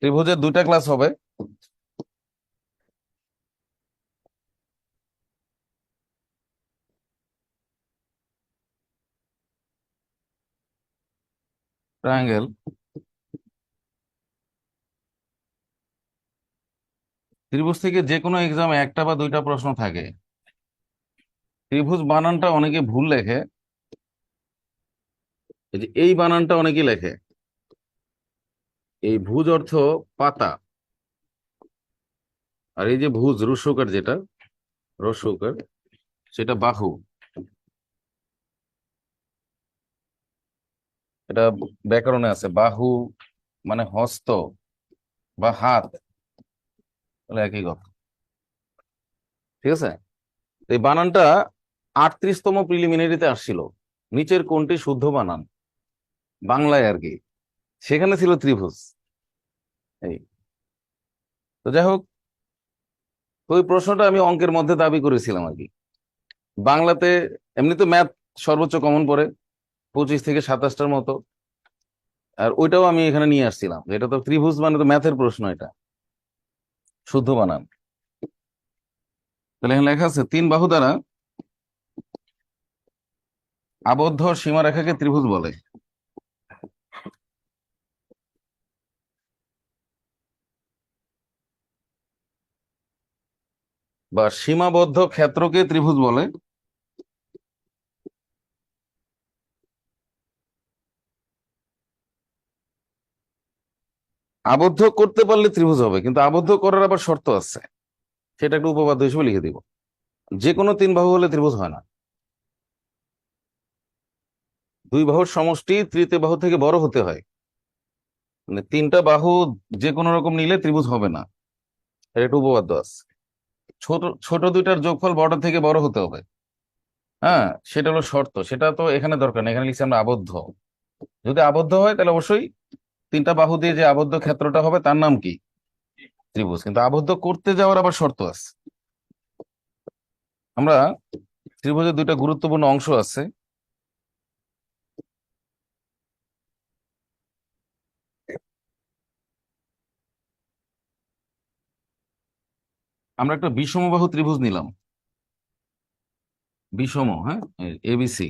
ত্রিভুজের দুইটা ক্লাস হবে। ট্রায়াঙ্গেল, ত্রিভুজ থেকে যে কোনো এক্সামে একটা বা দুইটা প্রশ্ন থাকে। ত্রিভুজ বানানটা অনেকে ভুল লেখে। এই বানানটা অনেকে লেখে। এই ভুজ অর্থ পাতা, আর এই যে ভুজ রস্যকার যেটা রস্যকার, সেটা বাহু। এটা ব্যাকরণে আছে, বাহু মানে হস্ত বা হাত, তাহলে একই কথা। ঠিক আছে, এই বানানটা 38তম প্রিলিমিনারিতে আসছিল, নিচের কোনটি শুদ্ধ বানান, বাংলায় আর কি। সেখানে ছিল ত্রিভুজ। এই তো যাই হোক, তো ওই প্রশ্নটা আমি অঙ্কের মধ্যে দাবি করেছিলাম আর কি। বাংলাতে এমনি তো ম্যাথ সর্বোচ্চ কমন পড়ে 25 থেকে 27টার মতো, আর ওইটাও আমি এখানে নিয়ে আসছিলাম। এটা তো ত্রিভুজ মানে তো ম্যাথের প্রশ্ন, এটা শুদ্ধ বানান। তাহলে এখানে লেখা আছে, তিন বাহু দ্বারা আবদ্ধ সীমারেখাকে ত্রিভুজ বলে। বা সীমাবদ্ধ ক্ষেত্রকে ত্রিভুজ বলে। আবদ্ধ করতে পারলে ত্রিভুজ হবে, কিন্তু আবদ্ধ করার আবার শর্ত আছে, সেটা একটা উপপাদ্য হিসেবে লিখে দিব। যে কোনো তিন বাহু হলে ত্রিভুজ হয় না। দুই বাহুর সমষ্টি তৃতীয় বাহু থেকে বড় হতে হয়। মানে তিনটা বাহু যে কোনো রকম নিলে ত্রিভুজ হবে না, এর একটা উপপাদ্য আছে। ছোট ছোট দুইটার যোগফল বড় থেকে বড় হতে হবে। হ্যাঁ, সেটা হলো শর্ত। সেটা তো এখানে দরকার নেই, এখানে লিখছি আমরা আবদ্ধ। যদি আবদ্ধ হয় তাহলে অবশ্যই তিনটা বাহু দিয়ে যে আবদ্ধ ক্ষেত্রটা হবে তার নাম কি, ত্রিভুজ। কিন্তু আবদ্ধ করতে যাওয়ার আবার শর্ত আছে। আমরা ত্রিভুজের দুইটা গুরুত্বপূর্ণ অংশ আছে। আমরা একটা বিষমবাহু ত্রিভুজ নিলাম, বিষম, হ্যাঁ, এবিসি।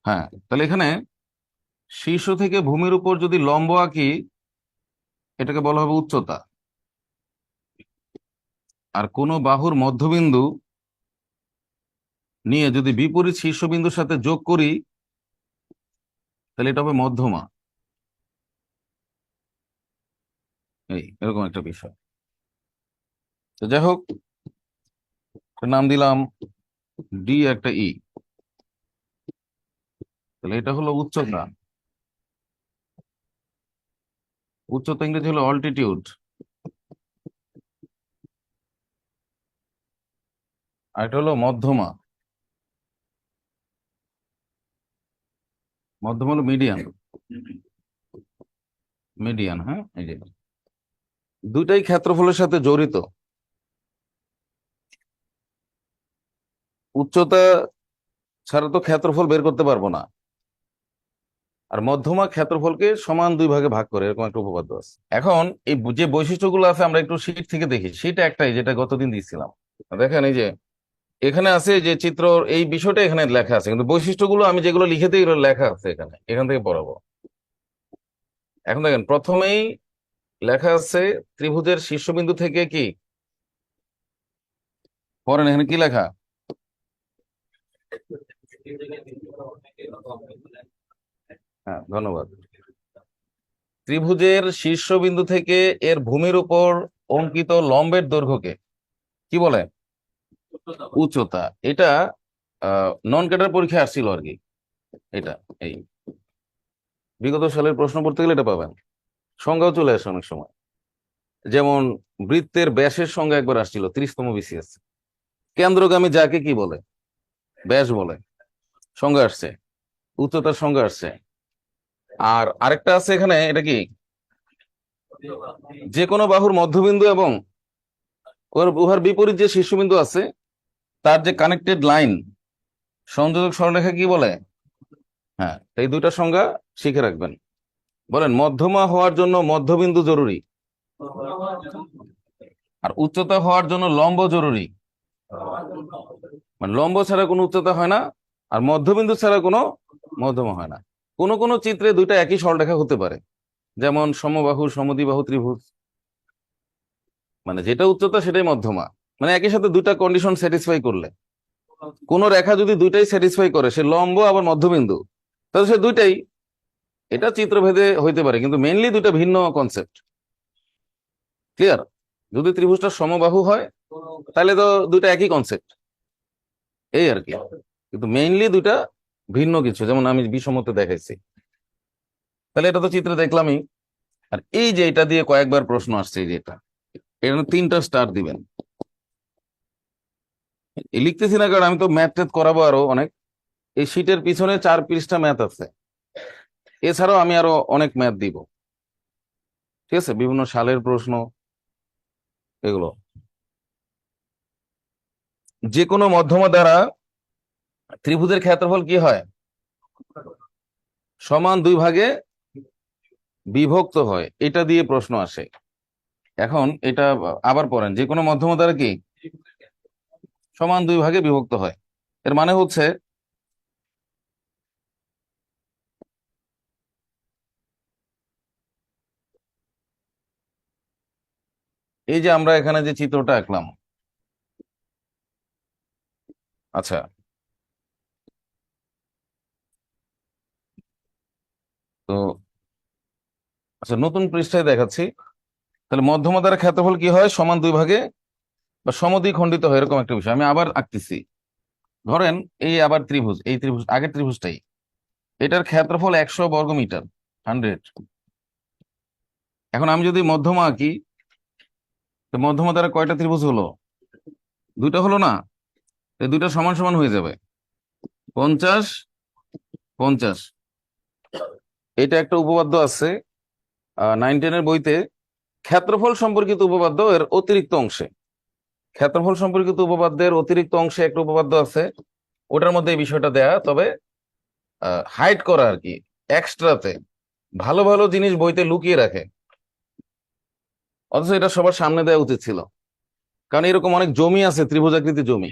হ্যাঁ, তাহলে এখানে শীর্ষ থেকে ভূমির উপর যদি লম্ব আঁকি, এটাকে বলা হবে উচ্চতা। আর কোনো বাহুর মধ্যবিন্দু নিয়ে যদি বিপরীত শীর্ষবিন্দুর সাথে যোগ করি, তাহলে এটা হবে মধ্যমা। এই এরকম একটা বিষয়। তো যাই হোক, এটার নাম দিলাম ডি, একটা ই। তাহলে এটা হলো উচ্চতা। উচ্চতা ইংরেজি হলো অল্টিটিউড, আর এটা হলো মধ্যমা। মধ্যমা হলো মিডিয়ান। মিডিয়ান, হ্যাঁ, এই যে দুইটাই ক্ষেত্রফলের সাথে জড়িত। উচ্চতা ছাড়া তো ক্ষেত্রফল বের করতে পারবো না। আর মধ্যমা ক্ষেত্রফলকে সমান দুই ভাগে ভাগ করে, এরকম একটা উপপাদ্য আছে। এখন এই যে বৈশিষ্ট্যগুলো আছে আমরা একটু শীট থেকে দেখি। শীট একটাই, যেটা গতদিন দিয়েছিলাম। দেখেন এই যে এখানে আছে যে চিত্র, এই বিষয়টা এখানে লেখা আছে, কিন্তু বৈশিষ্ট্যগুলো আমি যেগুলো লিখে দিই এগুলো লেখা আছে এখানে, এখান থেকে পড়াবো। এখন দেখেন, প্রথমেই লেখা আছে ত্রিভুজের শীর্ষবিন্দু থেকে কি, পড়েন এখানে কি লেখা। হ্যাঁ, ধন্যবাদ। ত্রিভুজের শীর্ষবিন্দু থেকে এর ভূমির উপর অঙ্কিত লম্বের দৈর্ঘ্যকে কি বলে, উচ্চতা। এটা নন ক্যাডার পরীক্ষায় আসছিল আর কি। এটা এই বিগত সালের প্রশ্ন পড়তে গেলে এটা পাবেন। সংজ্ঞাও চলে আসে অনেক সময়। যেমন বৃত্তের ব্যাসের সংজ্ঞা একবার আসছিল 30তম বিসিএস। কেন্দ্রগামী যাকে কি বলে, ব্যাস বলে, সংজ্ঞা আসছে। উচ্চতার সংজ্ঞা আসছে। আর আরেকটা আছে এখানে, এটা কি, যে কোনো বাহুর মধ্যবিন্দু এবং উহার বিপরীত যে শীর্ষবিন্দু আছে তার যে কানেক্টেড লাইন, সংযোজক সরলরেখা কি বলে। হ্যাঁ, এই দুইটা সংজ্ঞা শিখে রাখবেন। বলেন, মধ্যমা হওয়ার জন্য মধ্যবিন্দু জরুরি, আর উচ্চতা হওয়ার জন্য লম্ব জরুরি। মানে লম্ব ছাড়া কোনো উচ্চতা হয় না, আর মধ্যবিন্দু ছাড়া কোনো মধ্যমা হয় না। কোন কোন চিত্রে দুইটা একই সরলরেখা হতে পারে, যেমন সমবাহু সমদ্বিবাহু ত্রিভুজ, মানে যেটা উচ্চতা সেটাই মধ্যমা, মানে একই সাথে দুইটা কন্ডিশন স্যাটিসফাই করলে। কোন রেখা যদি দুইটাই স্যাটিসফাই করে, সে লম্ব আবার মধ্যবিন্দু, তাহলে সে দুইটাই, এটা চিত্রভেদে হইতে পারে, কিন্তু মেইনলি দুইটা ভিন্ন কনসেপ্ট। ক্লিয়ার? যদি ত্রিভুজটা সমবাহু হয় তাহলে তো দুইটা একই কনসেপ্ট, এই আর কি। কিন্তু মেইনলি দুইটা ভিন্ন কিছু, যেমন আমি বিষমতে দেখাইছি। তাহলে এটা তো চিত্রে দেখলামই। আর এই যে এটা দিয়ে কয়েকবার প্রশ্ন আসছে, এই যে এটা 3টা স্টার দিবেন। লিখতেছি না কারণ আমি তো ম্যাথ ট্যাথ করাবো আরো অনেক। এই শীটের পিছনে 4 পৃষ্ঠা ম্যাথ আছে, এছাড়াও আমি আরো অনেক ম্যাথ দিব। ঠিক আছে, বিভিন্ন সালের প্রশ্ন, এগুলো। যে কোনো মধ্যমা দ্বারা ত্রিভুজের ক্ষেত্রফল কি হয়? সমান 2 ভাগে বিভক্ত হয়, এটা দিয়ে প্রশ্ন আসে। এখন এটা আবার পড়েন, যে কোনো মধ্যমা দ্বারা কি সমান 2 ভাগে বিভক্ত হয়। এর মানে হচ্ছে, এই যে আমরা এখানে যে চিত্রটা আঁকলাম, আচ্ছা, তো আচ্ছা নতুন পৃষ্ঠায় দেখাচ্ছি। তাহলে মধ্যমা দ্বারা ক্ষেত্রফল কি হয়? সমান 2 ভাগে বা সমদ্বিখণ্ডিত হয়, এরকম একটা বিষয়। আমি আবার আঁকতেছি। ধরেন এই আবার ত্রিভুজ, এই ত্রিভুজ আগের ত্রিভুজটাই, এটার ক্ষেত্রফল 100 বর্গমিটার, 100। এখন আমি যদি মধ্যমা আঁকি, তো মধ্যমা দ্বারা কয়টা ত্রিভুজ হলো? দুইটা হলো না? এই দুইটা সমান সমান হয়ে যাবে, 50 50। এটা একটা উপপাদ্য আছে 9-10-এর বইতে, ক্ষেত্রফল সম্পর্কিত উপপাদ্য এর অতিরিক্ত অংশে। ক্ষেত্রফল সম্পর্কিত উপপাদ্যের অতিরিক্ত অংশে একটা উপপাদ্য আছে, ওটার মধ্যে এই বিষয়টা দেয়া, তবে হাইড করা আর কি, এক্সট্রাতে ভালো ভালো জিনিস বইতে লুকিয়ে রাখে, অথচ এটা সবার সামনে দেওয়া উচিত ছিল। কারণ এরকম অনেক জমি আছে, ত্রিভুজাকৃতি জমি,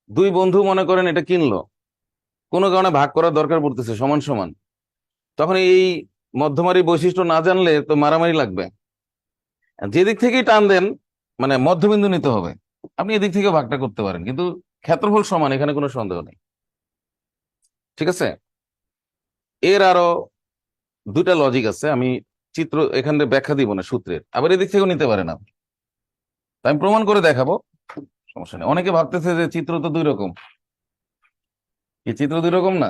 দুই বন্ধু মনে করেন এটা কিনলো, কোনো কারণে ভাগ করার দরকার পড়তেছে সমান সমান, তখন এই মধ্যমারি বৈশিষ্ট্য না জানলে তো মারামারি লাগবে। যেদিক থেকেই টান দেন, মানে মধ্যবিন্দু নিতে হবে। আপনি এদিক থেকে ভাগটা করতে পারেন, কিন্তু ক্ষেত্রফল সমান, এখানে কোনো সন্দেহ নেই। ঠিক আছে, এর আরো দুইটা লজিক আছে, আমি চিত্র এখানে ব্যাখ্যা দিব না সূত্রের, আবার এদিক থেকেও নিতে পারেন আপনি। তা আমি প্রমাণ করে দেখাবো, সমস্যা নেই। অনেকে ভাবতেছে যে চিত্র তো 2 রকম, এই চিত্র 2 রকম না।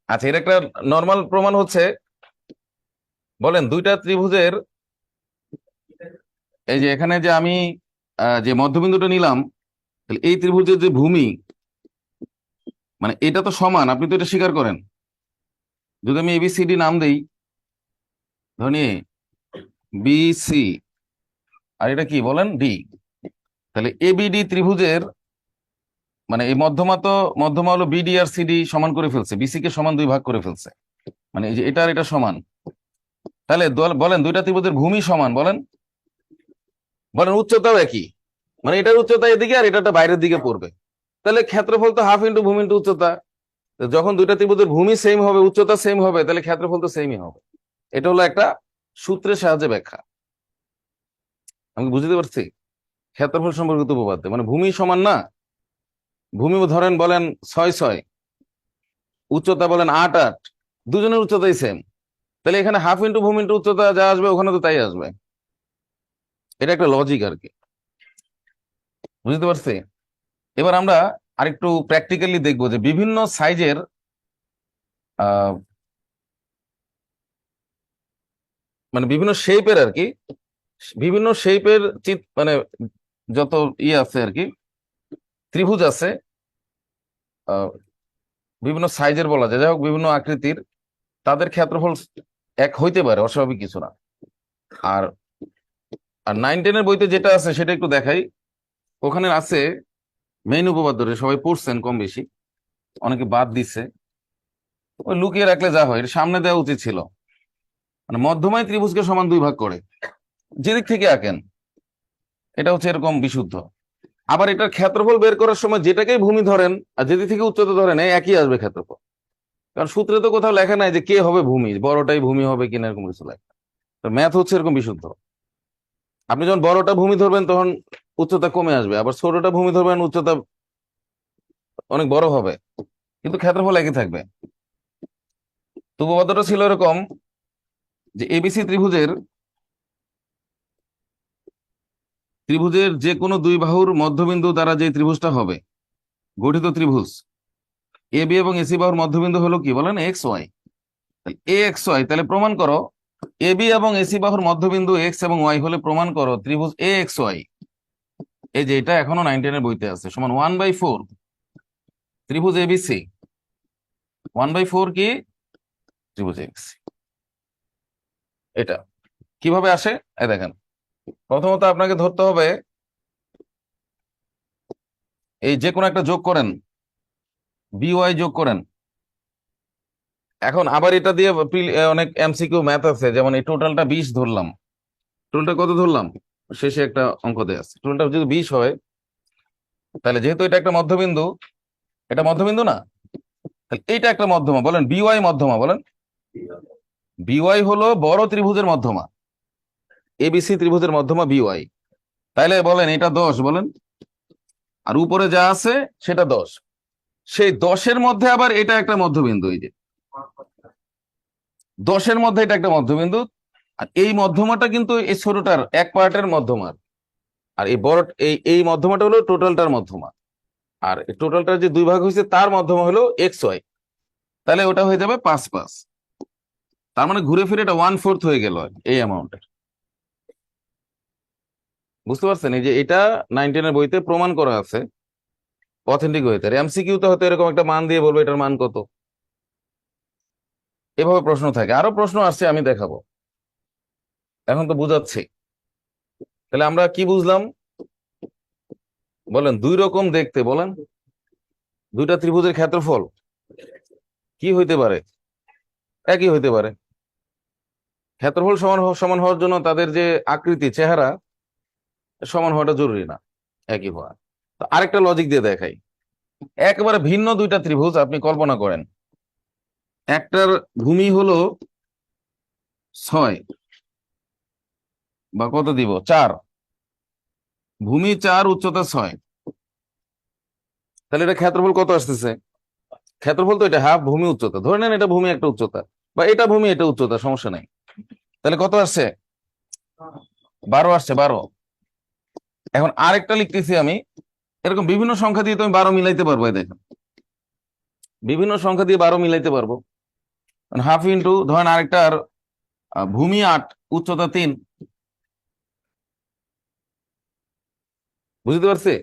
আচ্ছা, এর একটা নর্মাল প্রমাণ হচ্ছে, বলেন দুইটা ত্রিভুজের, এই যে এখানে যে আমি যে মধ্যবিন্দুটা নিলাম, তাহলে এই ত্রিভুজের যে ভূমি, মানে এটা তো সমান, আপনি তো এটা স্বীকার করেন। যদি আমি এবিসিডি নাম দেই, ধরি বি সি, আর এটা কি বলেন ডি, তাহলে এবিডি ত্রিভুজের, মানে এই মধ্যমা তো, মধ্যমা হলো বিডি আর সিডি সমান করে ফেলছে, বিসি কে সমান 2 ভাগ করে ফেলছে, মানে এই যে এটা আর এটা সমান। তাহলে বলেন দুইটা ত্রিভুজের ভূমি সমান, বলেন, বলেন উচ্চতাও একই, মানে এটার উচ্চতা এদিকে আর এটা বাইরের দিকে পড়বে, তাহলে ক্ষেত্রফল তো হাফ ইন্টু ভূমি ইন্টু উচ্চতা। তো যখন দুইটা ত্রিভুজের ভূমি সেম হবে, উচ্চতা সেম হবে, তাহলে ক্ষেত্রফল তো সেমই হবে। এটা হলো একটা সূত্রের সাহায্যে ব্যাখ্যা। আমি বুঝতে পারছি? ক্ষেত্রফল সম্পর্কিত উপপাদ্য, মানে ভূমি সমান না, ভূমি ধরেন বলেন 6-6, উচ্চতা বলেন 8-8, দুজনের উচ্চতাই সেম, তাহলে এখানে হাফ ইন্টু ভূমি ইন্টু উচ্চতা যা আসবে ওখানে তো তাই আসবে। এটা একটা লজিক আর কি, বুঝতে পারছি? এবার আমরা আরেকটু প্র্যাকটিক্যালি দেখবো যে বিভিন্ন সাইজের আহ মানে বিভিন্ন শেপের আর কি, বিভিন্ন শেপের মানে যত আছে আর কি, ত্রিভুজ আছে, আহ, বিভিন্ন সাইজের বলা যায়, যাই হোক বিভিন্ন আকৃতির, তাদের ক্ষেত্রফল এক হইতে পারে, অস্বাভাবিক কিছু না। আর আর 9-10-এর বইতে যেটা আছে সেটা একটু দেখাই। ওখানে আছে মেইন উপপাদ্য, সবাই পড়ছেন কম বেশি, অনেকে বাদ দিচ্ছে, ওই লুকিয়ে রাখলে যা হয়, এটা সামনে দেওয়া উচিত ছিল। মানে মধ্যমায় ত্রিভুজকে সমান দুই ভাগ করে, যেদিক থেকে আঁকেন এটা হচ্ছে এরকম বিশুদ্ধ। আবার এটার ক্ষেত্রফল বের করার সময় যেটাকেই ভূমি ধরেন আর যেদিক থেকে উচ্চতা ধরেন একই আসবে ক্ষেত্রফল। কারণ সূত্রে তো কোথাও লেখা নাই যে কে হবে ভূমি, বড়টাই ভূমি হবে কিনা, এরকম কিছু লেখা। তো ম্যাথ হচ্ছে এরকম বিশুদ্ধ। আপনি যখন বড়টা ভূমি ধরবেন তখন উচ্চতা কমে আসবে, আবার ছোটটা ভূমি ধরবেন উচ্চতা অনেক বড় হবে, কিন্তু ক্ষেত্রফল একই থাকবে। তো উপপাদ্যটা ছিল এরকম যে এবিসি ত্রিভুজের ত্রিভুজের যে কোনো দুই বাহুর মধ্যবিন্দু দ্বারা যে ত্রিভুজটা হবে গঠিত ত্রিভুজ এ বি এবং এসি বাহুর মধ্যবিন্দু হলো কি বলেন, এক্স ওয়াই। এ এক্স ওয়াই, তাহলে প্রমাণ করো এ বি এবং এসি বাহুর মধ্যবিন্দু এক্স এবং ওয়াই হলে প্রমাণ করো ত্রিভুজ এ এক্স ওয়াই, এই যে এটা এখনো 9-10 এর বইতে আছে, সমান 1/4 ত্রিভুজ এবিসি। 1/4 কি ত্রিভুজ এবিসি। এটা কিভাবে আসে এই দেখেন, প্রথমত আপনাকে ধরতে হবে এই যে কোনো একটা যোগ করেন, বি ওয়াই যোগ করেন। এখন আবার এটা দিয়ে অনেক এমসিকিউ ম্যাথ আছে, যেমন এই টোটালটা 20 ধরলাম, টোটালটা কত ধরলাম, শেষে একটা অঙ্ক দেয়া আছে, টোটালটা যদি 20 হয় তাহলে যেহেতু এটা একটা মধ্যবিন্দু, এটা মধ্যবিন্দু না, তাহলে এইটা একটা মধ্যমা, বলেন বিওয়াই মধ্যমা, বলেন বিওয়াই হলো বড় ত্রিভুজের মধ্যমা, এবিসি ত্রিভুজের মধ্যমা বিওয়াই। তাইলে বলেন এটা 10, বলেন, আর উপরে যা আছে সেটা 10, সেই 10-এর মধ্যে আবার এটা একটা মধ্যবিন্দু, এই যে 10-এর মধ্যে এটা একটা মধ্যবিন্দু, আর এই মধ্যমাটা কিন্তু এই ছোটটার এক পার্টের মধ্যমার, আর এই বড় এই মধ্যমাটা হলো টোটালটার মধ্যমা, আর টোটালটার যে দুই ভাগ হয়েছে তার মধ্যমা হলো এক্স ওয়াই, তাহলে ওটা হয়ে যাবে 5/5। তার মানে ঘুরে ফিরে এটা 1/4 হয়ে গেল এই অ্যামাউন্টের। বুঝতে পারছেন, এই যে এটা 9-10 এর বইতে প্রমাণ করা আছে অথেন্টিক ওয়েতে। এমসিকিউ তো হয়তো এরকম একটা মান দিয়ে বলবো এটার মান কত, এভাবে প্রশ্ন থাকে, আরো প্রশ্ন আসছে আমি দেখাবো, এখন তো বুঝাচ্ছি। তাহলে আমরা কি বুঝলাম বলেন, দুই রকম দেখতে, বলেন দুইটা ত্রিভুজের ক্ষেত্রফল কি হইতে পারে, একই হইতে পারে। ক্ষেত্রফল সমান সমান হওয়ার জন্য তাদের যে আকৃতি চেহারা সমান হওয়াটা জরুরি না, একই হওয়া। তো আরেকটা লজিক দিয়ে দেখাই, একেবারে ভিন্ন দুইটা ত্রিভুজ আপনি কল্পনা করেন, একটার ভূমি হলো 6 বা কত দিব 4, ভূমি 4 উচ্চতা 6, তাহলে এটা ক্ষেত্রফল কত আসতেছে, ক্ষেত্রফল তো এটা হাফ ভূমি উচ্চতা, ধরে নেন এটা ভূমি একটা উচ্চতা, বা এটা ভূমি এটা উচ্চতা, সমস্যা নাই। তাহলে কত আসছে, 12 আসছে, 12। এখন আরেকটা লিখতেছি আমি, এরকম বিভিন্ন সংখ্যা দিয়ে তো আমি 12 মিলাইতে পারবো, এই দেখেন বিভিন্ন সংখ্যা দিয়ে 12 মিলাইতে পারবো। হাফ ইন্টু ধরেন আরেকটার ভূমি 8 উচ্চতা 3, বুঝতে পারছি,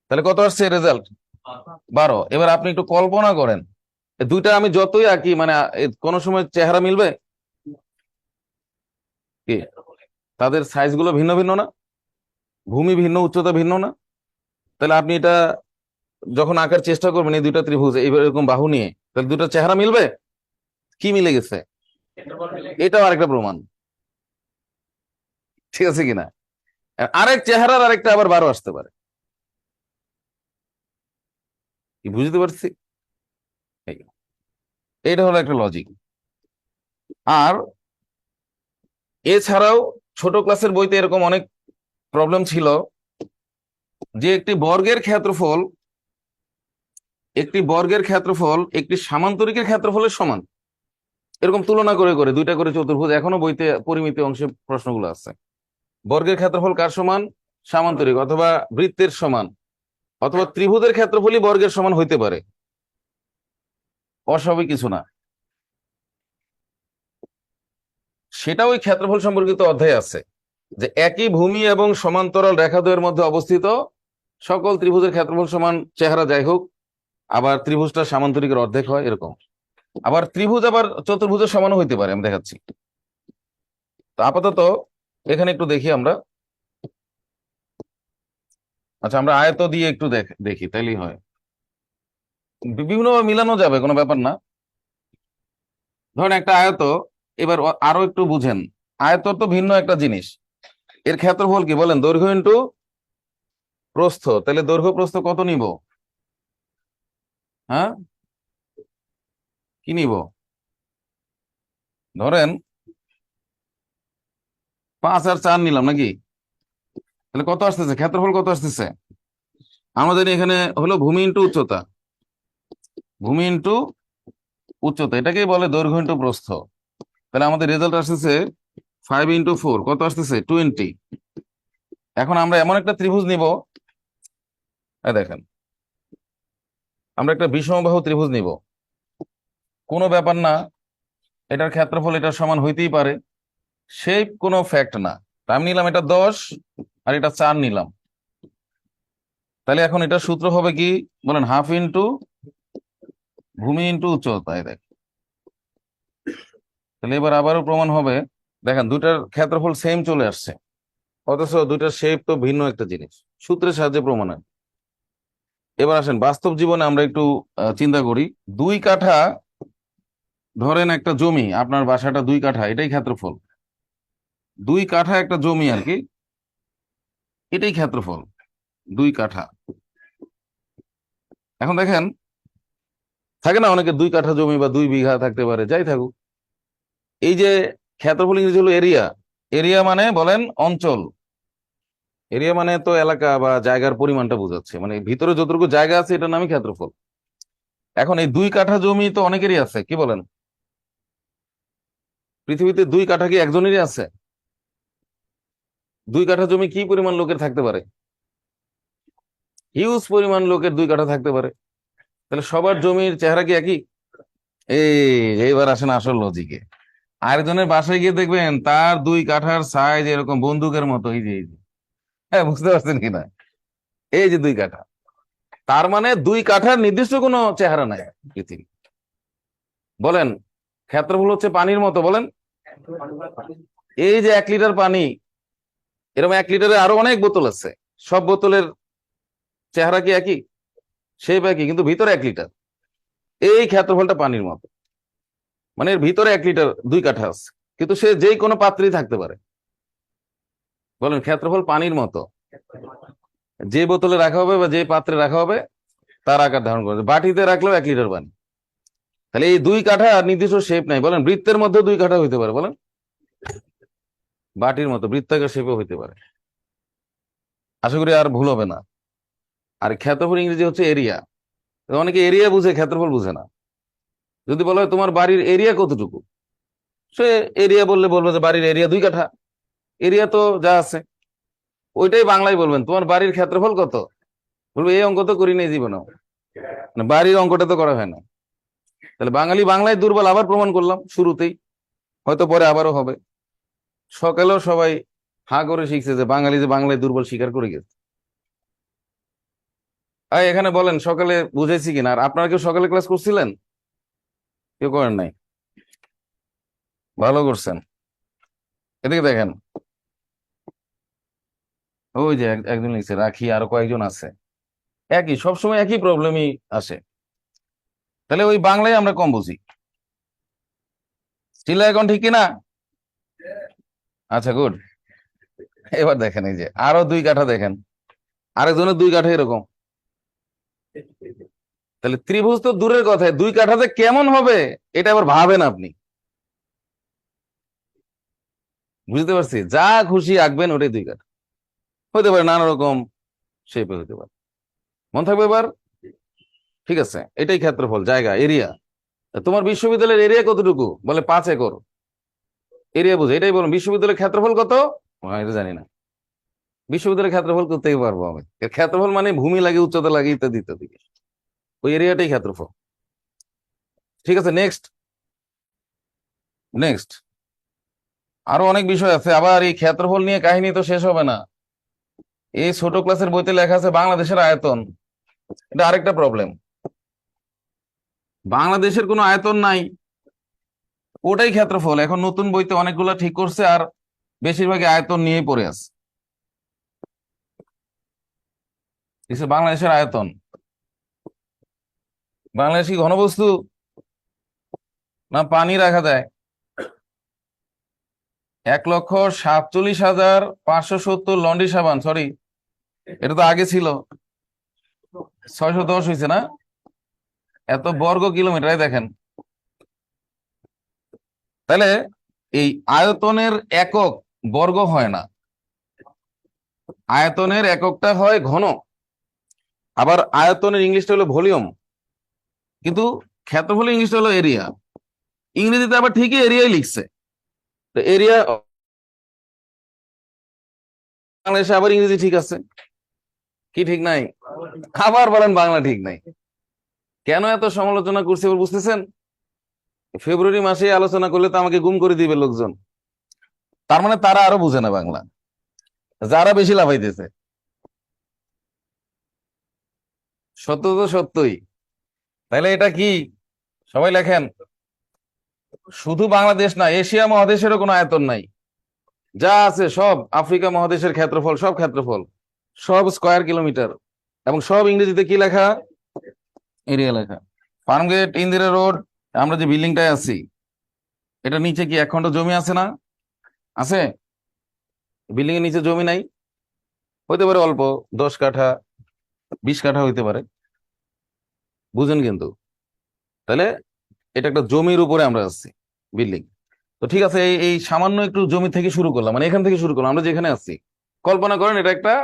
তাহলে কত আসছে রেজাল্ট 12। এবার আপনি একটু কল্পনা করেন এ দুইটা আমি যতই আঁকি মানে কোনো সময় চেহারা মিলবে কি, তাদের সাইজ গুলো ভিন্ন ভিন্ন না, ভূমি ভিন্ন উচ্চতা ভিন্ন না, তাহলে আপনি এটা যখন আঁকার চেষ্টা করবেন এই দুইটা ত্রিভুজ এইবার এরকম বাহু নিয়ে, তাহলে দুটো চেহারা মিলবে, কি মিলে গেছে, এটাও আরেকটা প্রমাণ, ঠিক আছে কিনা। আরেক চেহারার আরেকটা আবার 12 আসতে পারে, কি বুঝতে পারছি, এই- এইটা হলো একটা লজিক। আর এছাড়াও ছোট ক্লাসের বইতে এরকম অনেক প্রবলেম ছিল যে একটি বর্গের ক্ষেত্রফল একটি সামান্তরিকের ক্ষেত্রফলের সমান, এরকম তুলনা করে করে দুইটা করে চতুর্ভুজ, এখনো বইতে পরিমিতি অংশে প্রশ্নগুলো আছে। বর্গের ক্ষেত্রফল কার সমান, সামান্তরিক অথবা বৃত্তের সমান, অথবা ত্রিভুজের ক্ষেত্রফলই বর্গের সমান হইতে পারে, অস্বাভাবিক কিছু না, সেটা ওই ক্ষেত্রফল সম্পর্কিত অধ্যায় আছে, যে একই ভূমি এবং সমান্তরাল রেখাদ্বয়ের মধ্যে অবস্থিত সকল ত্রিভুজের ক্ষেত্রফল সমান চেহারা যাই হোক, আবার ত্রিভুজটা সামান্তরিকের অর্ধেক হয় এরকম, আবার ত্রিভুজ আবার চতুর্ভুজের সমানও হইতে পারে, আমি দেখাচ্ছি। তো আপাতত এখানে একটু দেখি আমরা, আচ্ছা আমরা আয়ত দিয়ে একটু দেখি তাইলেই হয়, বিভিন্ন মিলানো যাবে কোনো ব্যাপার না। ধরেন একটা আয়ত এবার আরো একটু বুঝেন, আয়তন তো ভিন্ন একটা জিনিস, এর ক্ষেত্রফল কি বলেন? দৈর্ঘ্য ইন্টু প্রস্থ। তাহলে দৈর্ঘ্য প্রস্থ কত নিব? হ্যাঁ, কি নিব? ধরেন 5 আর 4 নিলাম নাকি? তাহলে কত আসতেছে? ক্ষেত্রফল কত আসতেছে? আমাদের এখানে হলো ভূমি ইন্টু উচ্চতা, ভূমি ইন্টু উচ্চতা, এটাকেই বলে দৈর্ঘ্য ইন্টু প্রস্থ। তাহলে আমাদের রেজাল্ট আসতেছে 5 × 4, কত আসতেছে? 20। এখন আমরা এমন একটা ত্রিভুজ নিব, দেখেন আমরা একটা বিষমবাহু ত্রিভুজ নিব, কোনো ব্যাপার না, এটার ক্ষেত্রফল এটার সমান হইতেই পারে, সেই কোনো ফ্যাক্ট না। তা আমি নিলাম এটা 10 আর এটা 4 নিলাম। তাহলে এখন এটা সূত্র হবে কি বলেন? হাফ ইন্টু ভূমি ইন্টু উচ্চতা। দেখ, তাহলে এবার আবারও প্রমাণ হবে, দেখেন দুইটার ক্ষেত্রফল সেম চলে আসছে, অথচ দুইটার শেপ তো ভিন্ন একটা জিনিস, সূত্রের সাহায্যে প্রমাণ হয়। এবার আসেন বাস্তব জীবনে আমরা একটু চিন্তা করি। 2 কাঠা, ধরেন একটা জমি, আপনার বাসাটা 2 কাঠা, এটাই ক্ষেত্রফল। 2 কাঠা একটা জমি আর কি, এটাই ক্ষেত্রফল, 2 কাঠা। এখন দেখেন, থাকে না অনেকে 2 কাঠা জমি বা 2 বিঘা থাকতে পারে, যাই থাকুক, এই যে ক্ষেত্রফল ইংরেজি হলো এরিয়া। এরিয়া মানে বলেন অঞ্চল, এরিয়া মানে তো এলাকা বা জায়গার পরিমাণটা বোঝাচ্ছে, মানে ভিতরে যতটুকু জায়গা আছে এটার নামই ক্ষেত্রফল। এখন এই 2 কাঠা জমি তো অনেকেরই আছে, কি বলেন? পৃথিবীতে 2 কাঠা কি একজনেরই আছে? 2 কাঠা জমি কি পরিমাণ লোকের থাকতে পারে? হিউজ পরিমাণ লোকের 2 কাঠা থাকতে পারে। তাহলে সবার জমির চেহারা কি একই? এই এইবার আসেন আসল লজিকে। আরেকজনের বাসায় গিয়ে দেখবেন তার 2 কাঠার সাইজ এরকম বন্দুকের মতো, এই যে হ্যাঁ, বুঝতে পারছেন কিনা? এই যে 2 কাঠা, তার মানে 2 কাঠার নির্দিষ্ট কোনো চেহারা নাই পৃথিবী। বলেন ক্ষেত্রফল হচ্ছে পানির মতো, বলেন এই যে 1 লিটার পানি, এরকম 1 লিটারে আরো অনেক বোতল আছে, সব বোতলের চেহারা কি একই? শেপ একই, কিন্তু ভিতরে 1 লিটার। এই ক্ষেত্রফলটা পানির মতো, মানে এর ভিতরে 1 লিটার 2 কাঠা আছে, কিন্তু সে যেই কোনো পাত্রেই থাকতে পারে। বলেন ক্ষেত্রফল পানির মতো, যে বোতলে রাখা হবে বা যে পাত্রে রাখা হবে তার আকার ধারণ করে, বাটিতে রাখলেও 1 লিটার পানি। তাহলে এই 2 কাঠা নির্দিষ্ট শেপ নাই। বলেন বৃত্তের মধ্যে 2 কাঠা হইতে পারে, বলেন বাটির মতো বৃত্তাকার শেপে হইতে পারে। আশা করি আর ভুল হবে না। আর ক্ষেত্রফল ইংরেজি হচ্ছে এরিয়া। অনেকে এরিয়া বুঝে, ক্ষেত্রফল বুঝে না। যদি বলা হয় তোমার বাড়ির এরিয়া কতটুকু, সে এরিয়া বললে বলবে যে বাড়ির এরিয়া 2 কাঠা, এরিয়া তো যা আছে ওইটাই বাংলায় বলবেন। তোমার বাড়ির ক্ষেত্রফল কত, বলবে এই অঙ্ক তো করি নাই জীবনে, মানে বাড়ির অঙ্কটা তো করা হয় না। তাহলে বাঙালি বাংলায় দুর্বল, আবার প্রমাণ করলাম শুরুতেই, হয়তো পরে আবারও হবে। সকালেও সবাই হাঁ করে শিখছে যে বাঙালি যে বাংলায় দুর্বল স্বীকার করে গেছে। এখানে বলেন সকালে বুঝাইছি কিনা? আর আপনারা কেউ সকালে ক্লাস করছিলেন? কেউ করেন নাই? ভালো করছেন। এদিকে দেখেন, ওই যে একজন লিখছে রাখি, আরো কয়েকজন আছে, একই সবসময় একই প্রবলেমই আসে। তাহলে ওই বাংলায় আমরা কম বুঝি। স্টিল এখন ঠিক কিনা? আচ্ছা, গুড। এবার দেখেন এই যে আরো 2 কাঠা, দেখেন আরেকজনের 2 কাঠা এরকম। তাহলে ত্রিভুজ তো দূরের কথায়, 2 কাঠাতে কেমন হবে এটা আবার ভাবেন আপনি। বুঝতে পারছি, যা খুশি আঁকবেন ওটাই 2 কাঠা হইতে পারে, নানা রকম শেপে হইতে পারে। মন থাকবে এবার? ঠিক আছে, এটাই ক্ষেত্রফল, জায়গা, এরিয়া। তোমার বিশ্ববিদ্যালয়ের এরিয়া কতটুকু? বলে 5 একর। এরিয়া বুঝে, এটাই বলুন বিশ্ববিদ্যালয়ের ক্ষেত্রফল কত? এটা জানি না। বিশ্ববিদ্যালয়ের ক্ষেত্রফল করতেই পারবো আমি, এর ক্ষেত্রফল মানে ভূমি লাগে, উচ্চতা লাগে, ইত্যাদি ইত্যাদি, ওই এরিয়াটাই ক্ষেত্রফল। ঠিক আছে, নেক্সট। নেক্সট আরো অনেক বিষয় আছে, আবার এই ক্ষেত্রফল নিয়ে কাহিনী তো শেষ হবে না। এই ছোট ক্লাসের বইতে লেখা আছে বাংলাদেশের আয়তন, এটা আরেকটা প্রবলেম। বাংলাদেশের কোনো আয়তন নাই, ওটাই ক্ষেত্রফল। এখন নতুন বইতে অনেকগুলা ঠিক করছে, আর বেশিরভাগই আয়তন নিয়েই পড়ে আছে। বাংলাদেশের আয়তন, বাংলাদেশ কি ঘনবস্তু না পানি রাখা যায়? 1,47,570 লন্ড্রি সাবান, সরি এটা তো আগে ছিল, 610 হয়েছে না? এত বর্গ কিলোমিটার দেখেন। তাহলে এই আয়তনের একক বর্গ হয় না, আয়তনের এককটা হয় ঘন। আবার আয়তনের ইংলিশটা হলো ভলিউম, কিন্তু ক্ষেত্রফলের ইংলিশটা হলো এরিয়া। ইংরেজিতে আবার ঠিকই এরিয়াই লিখছে, তো এরিয়া বাংলাদেশে আবার ইংরেজি ঠিক আছে, কি ঠিক নাই? আবার বলেন বাংলা ঠিক নাই। কেন এত সমালোচনা করছে এবার বুঝতেছেন? ফেব্রুয়ারি মাসে আলোচনা করলে তো আমাকে গুম করে দিবে লোকজন। তার মানে তারা আরো বুঝে না বাংলা, যারা বেশি লাফাইতেছে। সত্য তো সত্যই। তাহলে এটা কি? সবাই লেখেন, শুধু বাংলাদেশ না, এশিয়া মহাদেশেরও কোনো আয়তন নাই। যা আছে সব আফ্রিকা মহাদেশের ক্ষেত্রফল, সব ক্ষেত্রফল, সব স্কয়ার কিলোমিটার, এবং সব ইংরেজিতে কি লেখা? এরিয়া লেখা। ফার্মগেট, ইন্দিরা রোড, আমরা যে বিল্ডিংটায় আছি, এটা নিচে কি 1 খণ্ড জমি আছে না? আছে? বিল্ডিং এর নিচে জমি নাই? হইতে পারে অল্প, 10 কাঠা 20 কাঠা হইতে পারে, বুঝেন কিন্তু। তাহলে এটা একটা জমির উপরে আমরা আছি, বিল্ডিং। তো ঠিক আছে, এই এই সামান্য একটু জমি থেকে শুরু করলাম, মানে এখান থেকে শুরু করলাম, আমরা যেখানে আছি। কল্পনা করেন এটা একটা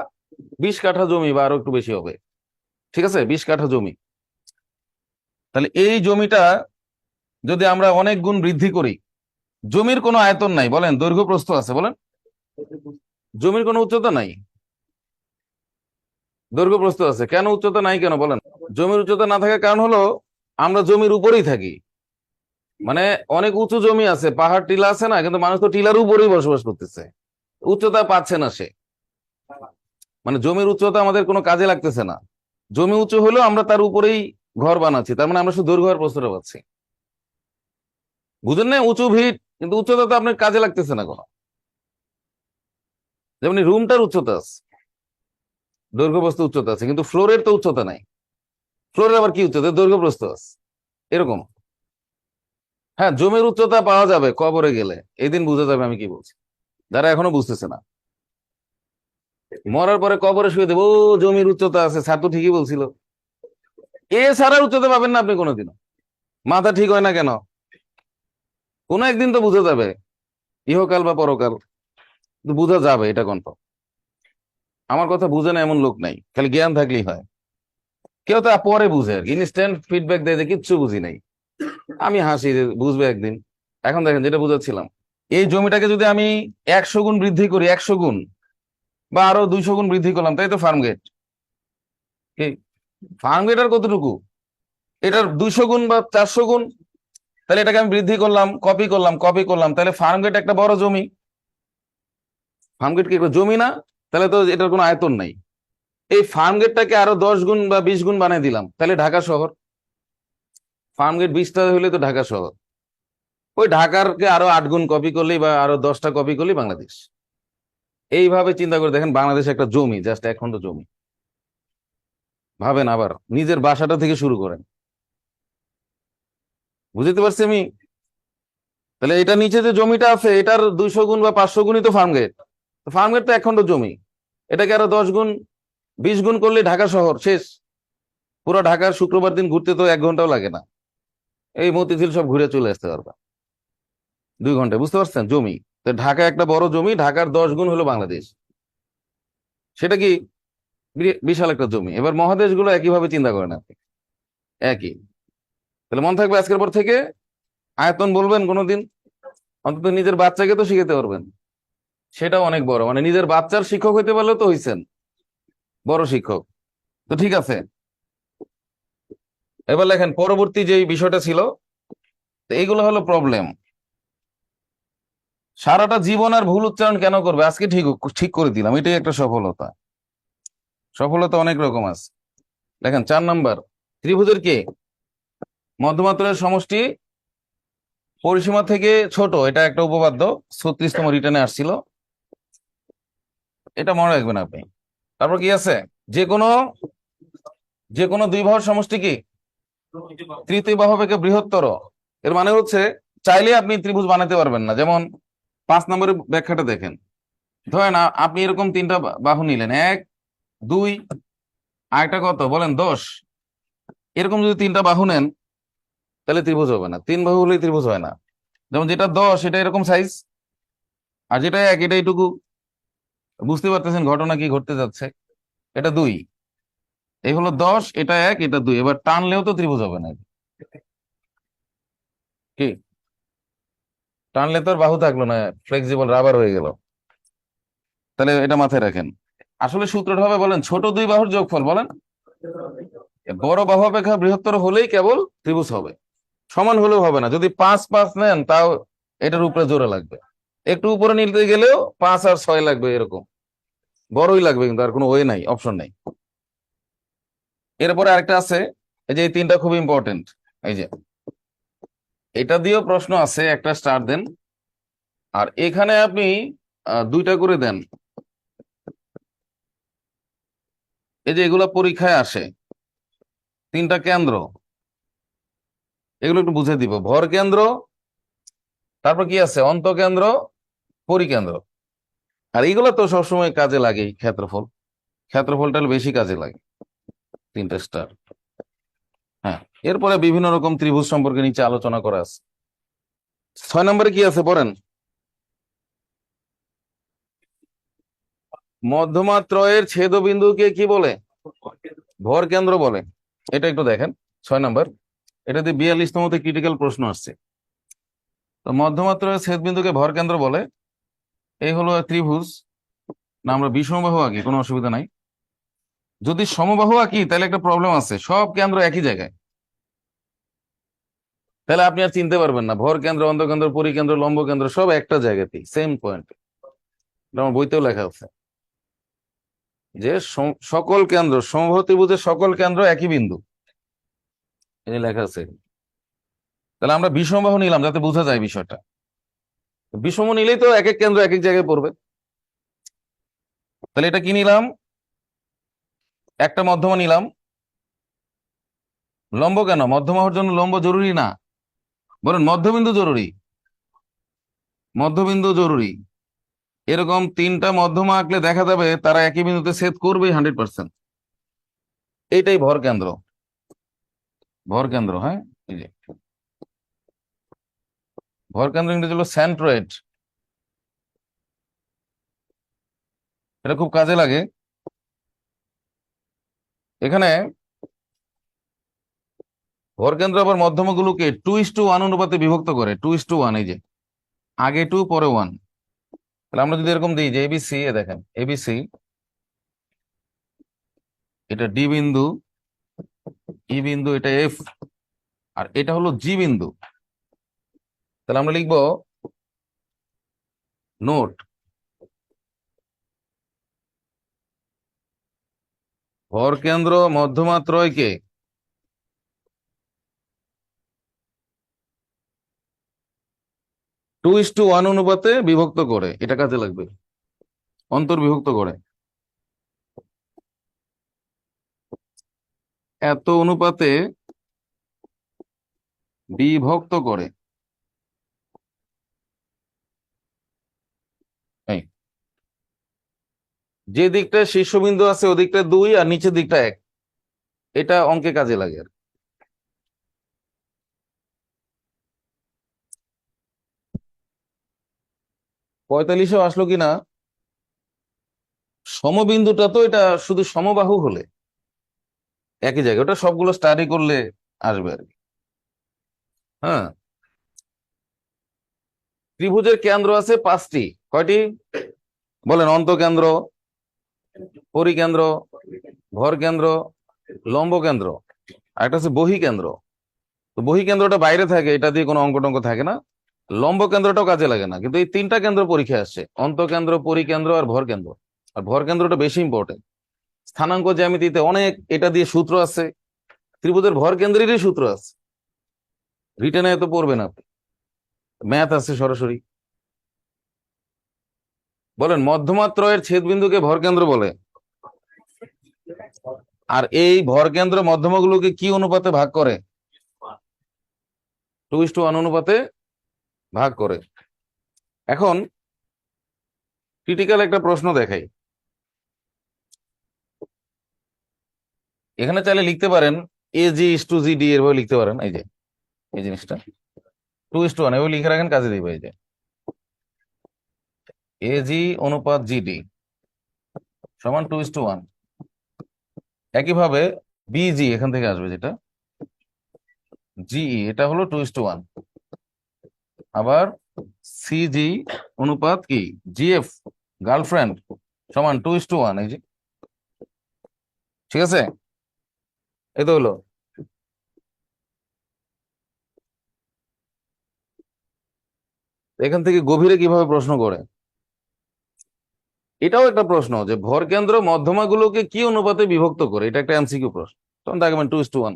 20 কাঠা জমি বা আরো একটু বেশি হবে, ঠিক আছে, 20 কাঠা জমি। তাহলে এই জমিটা যদি আমরা অনেক গুণ বৃদ্ধি করি, জমির কোনো আয়তন নাই, বলেন দৈর্ঘ্য প্রস্থ আছে, বলেন জমির কোনো উচ্চতা নাই, দৈর্ঘ্য প্রস্থ আছে, কেন উচ্চতা নাই কেন বলেন? জমির উচ্চতা না থাকার কারণ হলো আমরা জমির উপরেই থাকি। মানে অনেক উঁচু জমি আছে, পাহাড় টিলা আছে না, কিন্তু মানুষ তো টিলার উপরেই বসবাস করতেছে, উচ্চতা পাচ্ছে না সে। মানে জমির উচ্চতা আমাদের কোনো কাজে লাগতেছে না, জমি উঁচু হলেও আমরা তার উপরেই ঘর বানাচ্ছি, তার মানে আমরা শুধু দৈর্ঘ্য আর প্রস্থটা পাচ্ছি। বুঝেন না? উঁচু ভিট, কিন্তু উচ্চতা তো আপনার কাজে লাগতেছে না কোনো। যেমন রুমটার উচ্চতা আছে, দৈর্ঘ্য প্রস্থ উচ্চতা আছে, কিন্তু ফ্লোরের তো উচ্চতা নাই। ফ্লোরের আবার কি উচ্চতা? দৈর্ঘ্য প্রস্থ আছে, এরকম। হ্যাঁ, জমির উচ্চতা পাওয়া যাবে কবরে গেলে, এদিন বোঝা যাবে আমি কি বলছি, যারা এখনো বুঝতেছে না। মরার পরে কবরে শুয়ে দেবো, ও জমির উচ্চতা আছে, স্যার তো ঠিকই বলছিল। এ ছাড়া উচ্চতা পাবেন না আপনি কোনোদিনও, মাথা ঠিক হয় না কেন? কোনো একদিন তো বোঝা যাবে, ইহকাল বা পরকাল, কিন্তু বোঝা যাবে, এটা কনফার্ম। আমার কথা বুঝে না এমন লোক নাই, খালি জ্ঞান থাকলেই হয়। কেউ তো পরে বুঝে আর কি, ইনস্ট্যান্ট ফিডব্যাক দেয় যে কিচ্ছু বুঝি নাই। আমি হাসি যে বুঝবে একদিন। এখন দেখেন যেটা বুঝাচ্ছিলাম, এই জমিটাকে যদি আমি 100 গুণ বৃদ্ধি করি, 100 গুণ বা আরো 200 গুণ বৃদ্ধি করলাম, তাই তো ফার্ম গেট। কি ফার্ম গেট আর কতটুকু? এটার 200 গুণ বা 400 গুণ। তাহলে এটাকে আমি বৃদ্ধি করলাম, কপি করলাম, কপি করলাম, তাহলে ফার্ম গেট একটা বড় জমি। ফার্ম গেট কি একটা জমি না? তাহলে তো এটার কোনো আয়তন নাই। এই ফার্ম গেটটাকে আরো 10 গুণ বা 20 গুণ বানিয়ে দিলাম, তাহলে ঢাকা শহর। ফার্ম গেট 20টা হলে তো ঢাকা শহর। ওই ঢাকারকে আরো 8 গুণ কপি করলেই বা আরো 10টা কপি করলেই বাংলাদেশ। এইভাবে চিন্তা করে দেখেন, বাংলাদেশ একটা জমি, জাস্ট 1 খণ্ড জমি। ভাবেন, আবার নিজের বাসাটা থেকে শুরু করেন। বুঝতে পারছি আমি? তাহলে এটা নিচে যে জমিটা আছে, এটার 200 গুণ বা 500 গুণই তো ফার্ম গেট। ফার্ম গেট তো 1 খণ্ড জমি, এটাকে আরো 10 গুণ 20 গুণ করলে ঢাকা শহর শেষ। পুরো ঢাকার শুক্রবার দিন ঘুরতে তো 1 ঘন্টাও লাগে না, এই মতিঝিল সব ঘুরে চলে আসতে পারবা 2 ঘন্টায়। বুঝতে পারছেন? জমি তো ঢাকা একটা বড় জমি, ঢাকার 10 গুণ হলো বাংলাদেশ। সেটা কি বিশাল একটা জমি। এবার মহাদেশগুলো একইভাবে চিন্তা করেন আপনি, একই। তাহলে মন থাকবে আজকের পর থেকে আয়তন বলবেন কোনোদিন, অন্তত নিজের বাচ্চাকে তো শিখাতে পারবেন, সেটাও অনেক বড়। মানে নিজের বাচ্চার শিক্ষক হইতে পারলেও তো হইছেন বড় শিক্ষক। তো ঠিক আছে, এবার লেখেন পরবর্তী যে বিষয়টা ছিল। তো এইগুলো হলো প্রবলেম। সারাটা জীবন আর ভুল উচ্চারণ কেন করবে? আজকে ঠিক ঠিক করে দিলাম, এটাই একটা সফলতা। সফলতা অনেক রকম আছে। দেখেন 4 নাম্বার, ত্রিভুজের কে মধ্যমাত্রার সমষ্টি পরিসীমা থেকে ছোট, এটা একটা উপপাদ্য, 36তম রিটার্নে আসছিল, এটা মনে রাখবেন আপনি। তারপর কি আছে? যে কোনো যে কোনো দুই বাহুর সমষ্টি কি তৃতীয় বাহু থেকে বৃহত্তর। এর মানে হচ্ছে চাইলে আপনি ত্রিভুজ বানাতে পারবেন না। যেমন 5 নম্বরের ব্যাখ্যাটা দেখেন। ধরেন আপনি এরকম 3টা বাহু নিলেন, 1 2, আরেকটা কত বলেন 10। এরকম যদি 3টা বাহু নেন তাহলে ত্রিভুজ হবে না, 3 বাহু হলেই ত্রিভুজ হয় না। যেমন যেটা 10 এটা এরকম সাইজ, আর যেটা 1 এটা এইটুকু। বুঝতে পারতেছেন ঘটনা কি ঘটতে যাচ্ছে? এটা 2, এই হলো 10, এটা 1, এটা 2। এবার টানলেও তো ত্রিভুজ হবে না। কি টানলে তো আর বাহু থাকলো না, ফ্লেক্সিবল রাবার হয়ে গেল। তাহলে এটা মাথায় রাখেন। আসলে সূত্রটা হবে বলেন ছোট 2 বাহুর যোগফল, বলেন বড় বাহু অপেক্ষা বৃহত্তর হলেই কেবল ত্রিভুজ হবে, সমান হলেও হবে না। যদি 5 5 নেন তাও এটার উপরে জোরে লাগবে, একটু উপরে নিতে গেলেও 5 আর 6 লাগবে, এরকম বড়ই লাগবে, কিন্তু আর কোনো ওয়ে নাই, অপশন নাই। এরপরে আরেকটা আছে, এই যে এই 3টা খুব ইম্পর্টেন্ট। এই যে এটা দিয়েও প্রশ্ন আছে, একটা স্টার দেন, আর এখানে আপনি 2টা করে দেন। এই যে এগুলা পরীক্ষায় আসে, 3টা কেন্দ্র, এগুলো একটু বুঝে দিব। ভর কেন্দ্র, তারপর কি আছে অন্তঃকেন্দ্র, পরিকেন্দ্র। আর এইগুলো তো সবসময় কাজে লাগে, ক্ষেত্রফল, ক্ষেত্রফলটা বেশি কাজে লাগে। 3টা স্টার। হ্যাঁ, এরপরে বিভিন্ন রকম ত্রিভুজ সম্পর্কে নিচে আলোচনা করা আছে। 6 নম্বরে কি আছে পড়েন। মধ্যমাত্রয়ের ছেদবিন্দুকে কি বলে? ভর কেন্দ্র বলে। এটা একটু দেখেন 6 নম্বর, এটাতে 42তম ক্রিটিক্যাল প্রশ্ন আসছে। তো মধ্যমাত্রয়ের ছেদবিন্দুকে ভর কেন্দ্র বলে। এই হলো ত্রিভুজ, না আমরা বিষমবাহু আঁকি, কোনো অসুবিধা নাই। যদি সমবাহু আঁকি তাহলে একটা প্রবলেম আছে, সব কেন্দ্র একই জায়গায়, তাহলে আপনি আর চিনতে পারবেন না। ভর কেন্দ্র, অন্তঃকেন্দ্র, পরিকেন্দ্র, লম্ব কেন্দ্র সব একটা জায়গাতেই, সেম পয়েন্ট। আমার বইতেও লেখা আছে যে সকল কেন্দ্র, সমবাহু ত্রিভুজের সকল কেন্দ্র একই বিন্দু, এই লেখা আছে। তাহলে আমরা বিষমবাহু নিলাম যাতে বোঝা যায় বিষয়টা। বিষম নিলেই তো এক এক কেন্দ্র এক এক জায়গায় পড়বে। তাহলে এটা কি নিলাম, একটা মধ্যমা নিলাম। লম্ব কেন? মধ্যমা হওয়ার জন্য লম্ব জরুরি না, বলেন মধ্যবিন্দু জরুরি। মধ্যবিন্দু জরুরি। এরকম 3টা মধ্যমা আঁকলে দেখা যাবে তারা একই বিন্দুতে ছেদ করবেই 100%। এইটাই ভর কেন্দ্র। ভর কেন্দ্র, হ্যাঁ, এই যে ভর কেন্দ্র ইংরেজি হলো সেন্ট্রয়েড। এটা খুব কাজে লাগে। এখানে ভর কেন্দ্র আবার মধ্যমগুলোকে 2:1 অনুপাতে বিভক্ত করে, 2:1। এই যে আগে 2 পরে 1। তাহলে আমরা যদি এরকম দিই যে এবিসি, এ দেখেন এবিসি, এটা ডি বিন্দু, ই বিন্দু, এটা এফ, আর এটা হলো জি বিন্দু। তাহলে আমরা লিখবো নোট, ভর কেন্দ্র মধ্যমাত্রয়কে 2:1 অনুপাতে বিভক্ত করে, এটা কাজে লাগবে, অন্তর্বিভক্ত করে, এত অনুপাতে বিভক্ত করে। এই যে দিকটা শীর্ষবিন্দু আছে ওদিকটা 2 আর নিচের দিকটা 1, এটা অঙ্কে কাজে লাগে। আর 45-এও আসলো কিনা। সমবিন্দুটা তো এটা শুধু সমবাহু হলে একই জায়গায়, ওটা সবগুলো স্টাডি করলে আসবে আর কি। হ্যাঁ, ত্রিভুজের কেন্দ্র আছে 5টি। কয়টি বলেন? অন্তঃকেন্দ্র, পরিকেন্দ্র, ভর কেন্দ্র, লম্ব কেন্দ্র, আর একটা হচ্ছে বহিকেন্দ্র। তো বহিকেন্দ্রটা বাইরে থাকে, এটা দিয়ে কোনো অঙ্ক টঙ্ক থাকে না। লম্ব কেন্দ্রটাও কাজে লাগে না, কিন্তু এই 3টা কেন্দ্র পরীক্ষায় আসছে, অন্তঃকেন্দ্র, পরিকেন্দ্র আর ভর কেন্দ্র। আর ভর কেন্দ্রটা বেশি ইম্পর্টেন্ট। স্থানাঙ্ক জ্যামিতিতে অনেক এটা দিয়ে সূত্র আছে, ত্রিভুজের ভর কেন্দ্রেরই সূত্র আছে, রিটেনে এত পড়বেন আপনি, ম্যাথ আছে সরাসরি। বলেন মধ্যমাত্রয়ের ছেদবিন্দুকে ভর কেন্দ্র বলে। আর এই ভর কেন্দ্র মধ্যমাগুলোকে কি অনুপাতে ভাগ করে? 2:1 অনুপাতে ভাগ করে। এখন ক্রিটিক্যাল একটা প্রশ্ন দেখাই। এখানে চাইলে লিখতে পারেন AG/GD এভাবে লিখতে পারেন। এই যে এই জিনিসটা 2:1 এভাবে লিখে রাখেন, কাজে দিবে। এই যে AG/GD সমান 2:1। একইভাবে BG এখান থেকে আসবে, যেটা GE এটা হলো 2:1। আবার CG কি GF গার্লফ্রেন্ড সমান 2:1। এই যে ঠিক আছে, এই তো হলো। এখান থেকে গভীরে কিভাবে প্রশ্ন করে, এটাও একটা প্রশ্ন যে ভর কেন্দ্র মধ্যমাগুলোকে কি অনুপাতে বিভক্ত করে, এটা একটা MCQ প্রশ্ন। তখন দেখবেন 2:1।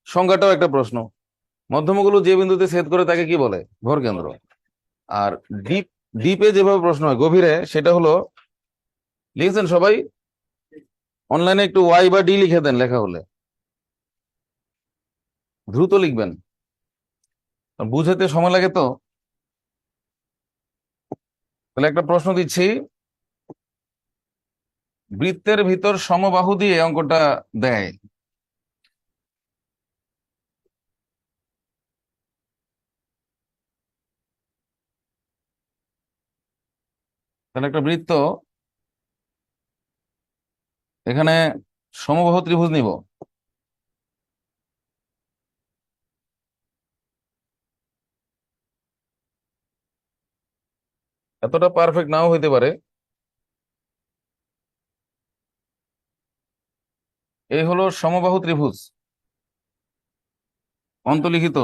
সংজ্ঞাটাও একটা প্রশ্ন, মধ্যমগুলো যে বিন্দুতে ছেদ করে তাকে কি বলে, ভর কেন্দ্র। আর ডিপ ডিপে যেভাবে প্রশ্ন হয় গভীরে, সেটা হলো, লিখেছেন সবাই অনলাইনে একটু Y বা D লিখে দেন, লেখা হলে দ্রুত লিখবেন, বুঝাতে সময় লাগে তো। তাহলে একটা প্রশ্ন দিচ্ছি, বৃত্তের ভিতর সমবাহু দিয়ে অঙ্কটা দেয়। তাহলে একটা বৃত্ত, এখানে সমবাহু ত্রিভুজ নিব। এতটা পারফেক্ট নাও হইতে পারে। এই হলো সমবাহু ত্রিভুজ অন্তলিখিত।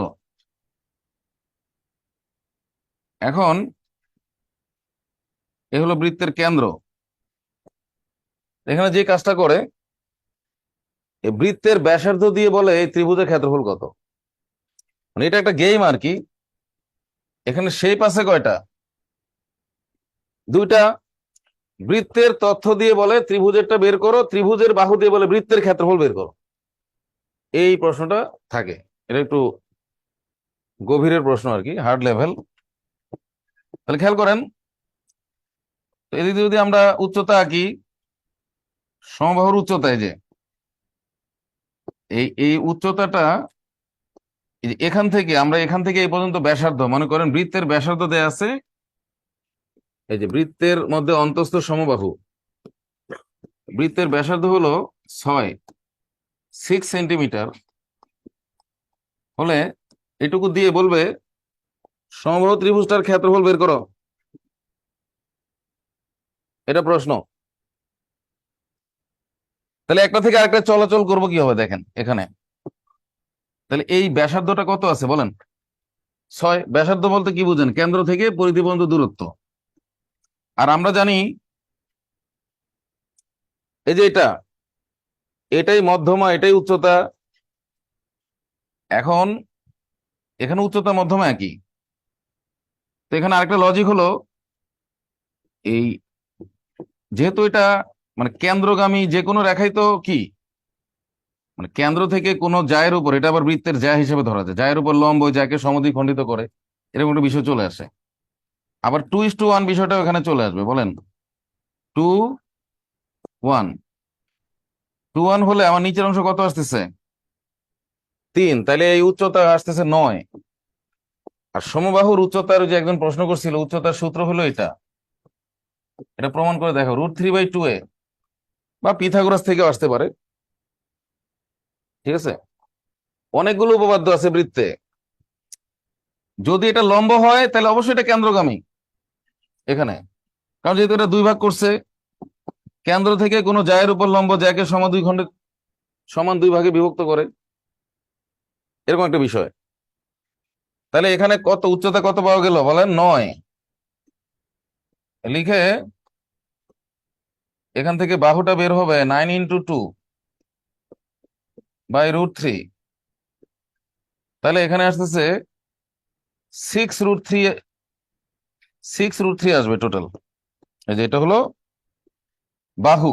এখন এ হলো বৃত্তের কেন্দ্র। এখানে যে কাজটা করে, এই বৃত্তের ব্যাসার্ধ দিয়ে বলে এই ত্রিভুজের ক্ষেত্রফল কত। মানে এটা একটা গেম আর কি। এখানে শেপ আছে কয়টা, দুইটা। বৃত্তের তথ্য দিয়ে বলে ত্রিভুজেরটা বের করো, ত্রিভুজের বাহু দিয়ে বলে বৃত্তের ক্ষেত্রফল বের করো। এই প্রশ্নটা থাকে, এটা একটু গভীরের প্রশ্ন আর কি, হার্ড লেভেল। তাহলে খেয়াল করেন, এদিকে যদি আমরা উচ্চতা আঁকি, সমবাহুর উচ্চতায় যে এই এই উচ্চতাটা, এই যে এখান থেকে এই পর্যন্ত ব্যাসার্ধ, মনে করেন বৃত্তের ব্যাসার্ধ দেয়া আছে, এই যে বৃত্তের মধ্যে অন্তঃস্থ সমবাহু, বৃত্তের ব্যাসার্ধ হলো 6 সেন্টিমিটার হলে, এটুকু দিয়ে বলবে সমবাহু ত্রিভুজটার ক্ষেত্রফল বের করো। এটা প্রশ্ন। তাহলে একটা থেকে আরেকটা চলাচল করব কি হবে দেখেন এখানে। তাহলে এই ব্যাসার্ধটা কত আছে বলেন, 6। ব্যাসার্ধ বলতে কি বুঝেন, কেন্দ্র থেকে পরিধি পর্যন্ত দূরত্ব। আর আমরা জানি এই যে এটাই মধ্যমা, এটাই উচ্চতা। এখন এখানে উচ্চতা মধ্যমা একই। তো এখানে আরেকটা লজিক হলো, এই যেহেতু এটা মানে কেন্দ্রগামী যে কোনো রেখাই তো কি, মানে কেন্দ্র থেকে কোনো জায়ের উপর, এটা আবার বৃত্তের জ্যা হিসেবে ধরা যায়, জায়ের উপর লম্ব যাকে সমদ্বিখণ্ডিত করে, এরকম একটা বিষয় চলে আসে। আবার 2:1 বিষয়টা এখানে চলে আসবে, বলেন 2:1। 2:1 হলে আমার নিচের অংশ কত আসতেছে, 3। তাহলে এই উচ্চতা আসতেছে 9। আর সমবাহুর উচ্চতার, যে একজন প্রশ্ন করছিল, উচ্চতার সূত্র হলো এটা। এটা প্রমাণ করে দেখো, √3/2 বা পিথাগোরাস থেকে আসতে পারে। ঠিক আছে, অনেকগুলো উপপাদ্য আছে বৃত্তে। যদি এটা লম্ব হয় তাহলে অবশ্যই এটা কেন্দ্রগামী এখানে, কারণ যেহেতু এটা দুই ভাগ করছে, কেন্দ্র থেকে কোনো জায়ের উপর লম্ব জ্যাকে সমান দুই ভাগে বিভক্ত করে, এরকম একটা বিষয়। তাহলে এখানে কত উচ্চতা কত পাওয়া গেল বলেন, 9। লিখে এখান থেকে বাহুটা বের হবে 9×2/√3। তাহলে এখানে আসতেছে 6√3, 6√3 আসবে টোটাল। এই যে এটা হলো বাহু।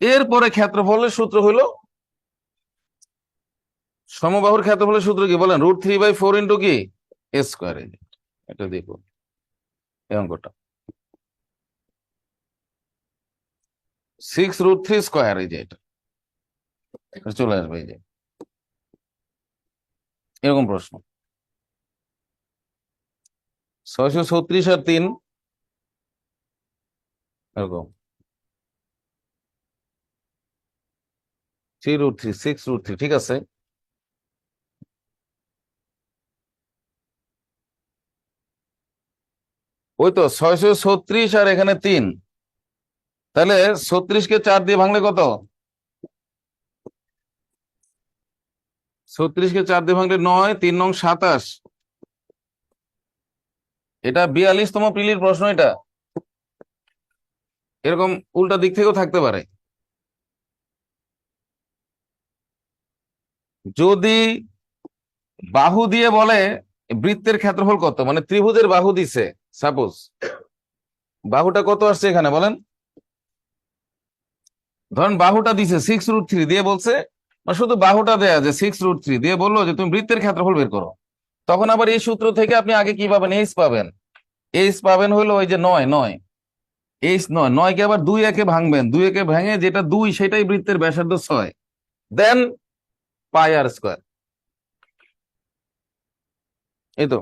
এরপরে ক্ষেত্রফলের সূত্র হলো, সমবাহুর ক্ষেত্রফলের সূত্র কি বলেন, √3/4 ইন্টু কি স্কোয়ার। এটা দেখো এই অঙ্কটা। 6√3 স্কোয়ার, এই যে এটা চলে আসবে, এই যে এরকম প্রশ্ন। 636 আর 3 এরকম, 3√3, 6√3, ঠিক আছে। ওই তো 636 আর এখানে 3, তাহলে 36কে 4 দিয়ে ভাঙলে কত? 36কে 4 দিয়ে ভাঙলে 9, 3 নং 27। এটা 42তম প্রিলির প্রশ্ন। এটা এরকম উল্টা দিক থেকেও থাকতে পারে। যদি বাহু দিয়ে বলে বৃত্তের ক্ষেত্রফল কত, মানে ত্রিভুজের বাহু দিছে, সাপোজ বাহুটা কত আসছে এখানে বলেন, ধরেন বাহুটা দিছে 6√3 দিয়ে বলছে, মানে শুধু বাহুটা দেয়া যে 6√3 দিয়ে বললো যে তুমি বৃত্তের ক্ষেত্রফল বের করো, তখন আবার এই সূত্র থেকে আপনি আগে কি পাবেন? এইচ পাবেন। এইচ পাবেন হলো ওই যে 9, 9, এইচ 9, 9কে আবার 2 একে ভাঙবেন, 2 একে ভেঙে যেটা 2 সেটাই বৃত্তের ব্যাসার্ধ 6, দেন πr²। এই তো,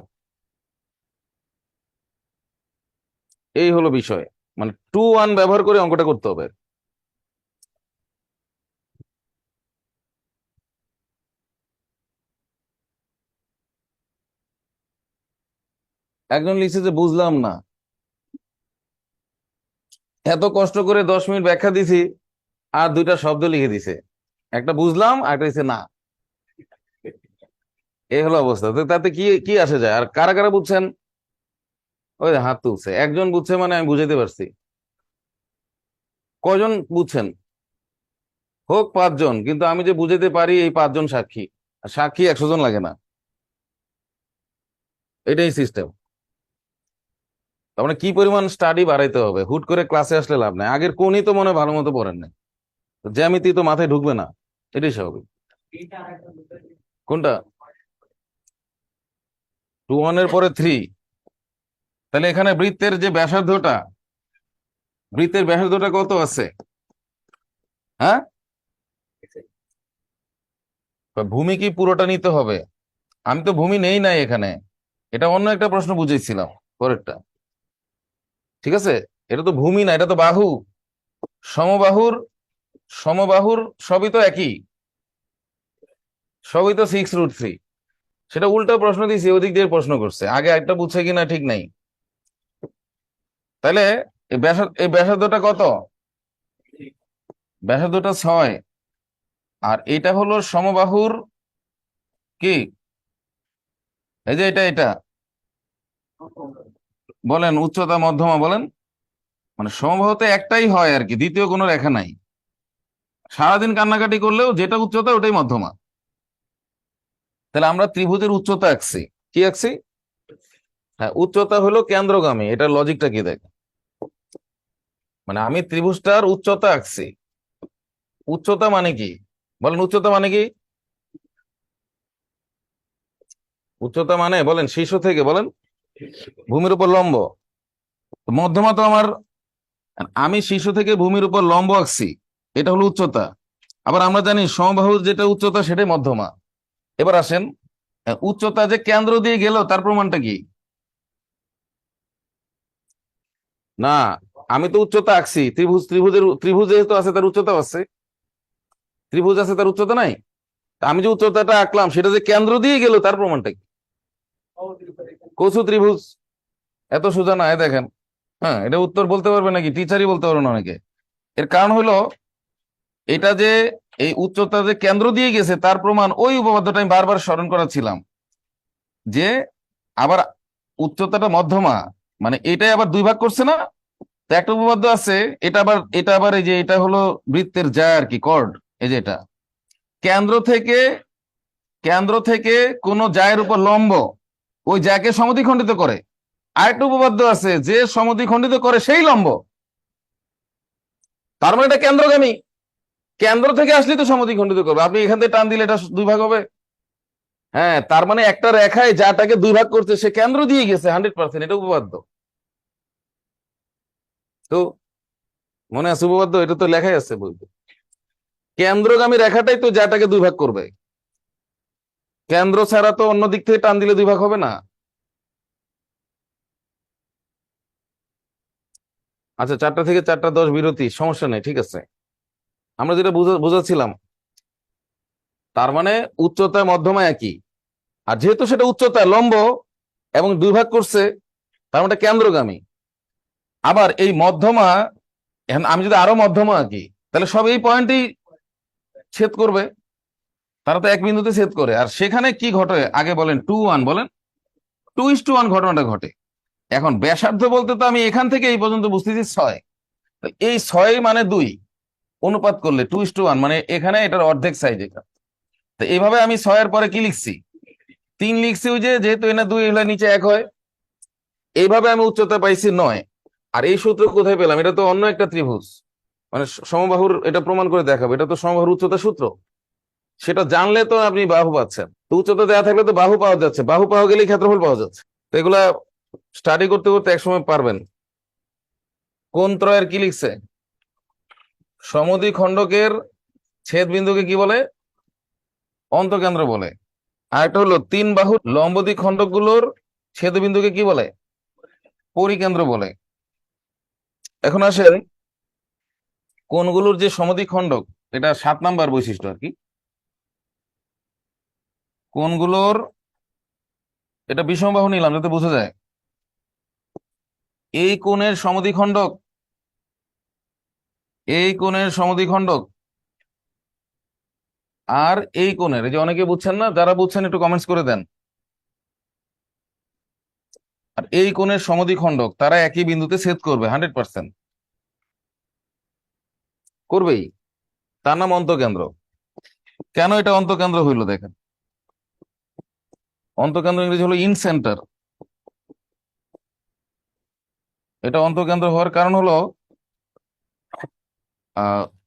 এই হলো বিষয়, মানে 2 1 ব্যবহার করে অঙ্কটা করতে হবে। একজন লিখছে যে বুঝলাম না, এত কষ্ট করে 10 মিনিট ব্যাখ্যা দিছি আর 2টা শব্দ লিখে দিছে, একটা বুঝলাম আর একটা দিছে না। এই হলো অবস্থা। তো তাতে কি কি আসে যায়? আর কারা কারা বুঝছেন? ওই যে হাত তুলছে, একজন বুঝছে, মানে আমি বুঝাইতে পারছি। কজন বুঝছেন? হোক 5 জন, কিন্তু আমি যে বুঝাইতে পারি এই 5 জন সাক্ষী, আর সাক্ষী 100 জন লাগে না, এটাই সিস্টেম। তার মানে কি পরিমাণ স্টাডি বাড়াইতে হবে, হুট করে ক্লাসে আসলে লাভ নাই। আগের কোনই তো মনে হয় ভালো মতো পড়েন নাই, জ্যামিতি তো মাথায় ঢুকবে না, এটাই স্বাভাবিক। কোনটা? 2 1 এর পরে 3, তাহলে এখানে বৃত্তের ব্যাসার্ধটা কত আছে? হ্যাঁ, ভূমি কি পুরোটা নিতে হবে? আমি তো ভূমি নেই নাই এখানে, এটা অন্য একটা প্রশ্ন বুঝেছিলাম, পরেরটা। ঠিক আছে, এটা তো ভূমি না, এটা তো বাহু। সমবাহুর, সমবাহুর সবই তো একই, সবই তো 6√3। সেটা উল্টো প্রশ্ন দিয়েছি, ওদিক দিয়ে প্রশ্ন করছে, আগে একটা বুঝছে কিনা ঠিক নাই। তাহলে এই ব্যাসার্ধটা কত? ব্যাসার্ধটা 6, আর এটা হলো সমবাহুর কি, এই যে এটা এটা বলেন উচ্চতা মধ্যমা বলেন, মানে সমবাহুতে একটাই হয় আর কি, দ্বিতীয় কোনো রেখা নাই। সারাদিন কান্নাকাটি করলেও যেটা উচ্চতা ওটাই মধ্যমা। তাহলে আমরা ত্রিভুজের উচ্চতা আঁকছি, কি আঁকছি? হ্যাঁ, উচ্চতা হলো কেন্দ্রগামী, এটা লজিকটা কি দেখ, মানে আমি ত্রিভুজটার উচ্চতা আঁকছি। উচ্চতা মানে কি বলেন? উচ্চতা মানে কি? উচ্চতা মানে বলেন শীর্ষ থেকে বলেন, ভূমির উপর লম্ব। তো মধ্যমা তো আমার, আমি শীর্ষ থেকে ভূমির উপর লম্ব আঁকছি, এটা হলো উচ্চতা। আবার আমরা জানি সমবাহুর যেটা উচ্চতা সেটাই মধ্যমা। এবার আসেন, উচ্চতা যে কেন্দ্র দিয়ে গেল তার প্রমাণটা কি? না, আমি তো উচ্চতা আঁকছি, ত্রিভুজ যেহেতু আছে তার উচ্চতা আছে, ত্রিভুজ আছে তার উচ্চতা নাই। তা আমি যে উচ্চতাটা আঁকলাম সেটা যে কেন্দ্র দিয়ে গেল তার প্রমাণটা কি? কচু ত্রিভুজ। এত সোজা না, দেখেন। হ্যাঁ, এটা উত্তর বলতে পারবে নাকি? টিচারই বলতে পারবে না অনেকে। এর কারণ হলো এটা যে এই উচ্চতা যে কেন্দ্র দিয়ে গেছে তার প্রমাণ ওই উপপাদ্যটা আমি বারবার স্মরণ করাচ্ছিলাম, যে আবার উচ্চতাটা মধ্যমা, মানে এটাই আবার 2 ভাগ করছে না। তো একটা উপপাদ্য আছে, এটা আবার এই যে এটা হলো বৃত্তের যা আর কি, কর্ড। এই যে এটা কেন্দ্র থেকে, কোন জায়ের উপর লম্ব ওই জায়গাকে সমদ্বিখণ্ডিত করে। আরেকটা উপপাদ্য আছে যে সমদ্বিখণ্ডিত করে সেই লম্ব, তার মানে এটা কেন্দ্রগামী। কেন্দ্র থেকে আসলে তো সমদ্বিখণ্ডিত করবে, আপনি এখান থেকে টান দিলে এটা 2 ভাগ হবে। হ্যাঁ, তার মানে একটা রেখায় যাটাকে 2 ভাগ করছে সে কেন্দ্র দিয়ে গেছে 100%, এটা উপপাদ্য। তো মনে আছে উপপাদ্য? এটা তো লেখাই আছে বইতে। কেন্দ্রগামী রেখাটাই তো যাটাকে দুই ভাগ করবে। কেন্দ্র ছাড়া তো অন্য দিক থেকে টান দিলে দুই ভাগ হবে না। আচ্ছা, 4টা থেকে 4টা 10 বিরতি, সমস্যা নেই, ঠিক আছে। আমরা যেটা বুঝাচ্ছিলাম, তার মানে উচ্চতায় মধ্যমা একই, আর যেহেতু সেটা উচ্চতায় লম্ব এবং দুই ভাগ করছে, তার মানে কেন্দ্রগামী। আবার এই মধ্যমা, এখন আমি যদি আরো মধ্যমা আঁকি, তাহলে সব এই পয়েন্টেই ছেদ করবে। তারা তো এক বিন্দুতে ছেদ করে। আর সেখানে কি ঘটে আগে বলেন, 2:1 বলেন, 2:1 ঘটনাটা ঘটে। এখন ব্যাসার্ধ বলতে তো আমি এখান থেকে এই পর্যন্ত বুঝতেছি 6, এই 6 মানে 2 অনুপাত করলে 2:1, মানে এখানে এটার অর্ধেক সাইজ এটা। তো এইভাবে আমি 6-এর পরে কি লিখছি, 3 লিখছি, ওই যে যেহেতু এনা 2 হলে নিচে 1 হয়। এইভাবে আমি উচ্চতা পাইছি 9। আর এই সূত্র কোথায় পেলাম? এটা তো অন্য একটা ত্রিভুজ, মানে সমবাহুর, এটা প্রমাণ করে দেখাবো, এটা তো সমবাহুর উচ্চতা সূত্র। সেটা জানলে তো আপনি বাহু পাচ্ছেন। তো উচ্চতা দেওয়া থাকলে তো বাহু পাওয়া যাচ্ছে, বাহু পাওয়া গেলেই ক্ষেত্রফল পাওয়া যাচ্ছে। তো এগুলা স্টাডি করতে করতে একসময় পারবেন। কোন ত্রয়ের কি লিখছে? সমদ্বিখণ্ডকের ছেদ বিন্দুকে কি বলে? অন্তঃকেন্দ্র বলে। আর একটা হলো 3 বাহুর লম্ব দ্বিখণ্ডক গুলোর ছেদ বিন্দুকে কি বলে? পরিকেন্দ্র বলে। এখন আসেন, কোণগুলোর যে সমদ্বিখণ্ডক, এটা 7 নাম্বার বৈশিষ্ট্য আর কি। কোণগুলোর, এটা বিষমবাহু নিলাম যাতে বোঝা যায়। এই কোণের সমদ্বিখণ্ডক, এই কোণের সমদ্বিখণ্ডক আর এই কোণের, এই যে অনেকে বুঝছেন না, যারা বুঝছেন একটু কমেন্টস করে দেন। আর এই কোণের সমদ্বিখণ্ডক, তারা একই বিন্দুতে ছেদ করবে 100%, করবেই। তার নাম অন্তঃকেন্দ্র। কেন এটা অন্তঃকেন্দ্র হইলো দেখেন, অন্তঃকেন্দ্র ইংরেজি হলো ইন সেন্টার। এটা অন্তঃকেন্দ্র হওয়ার কারণ হলো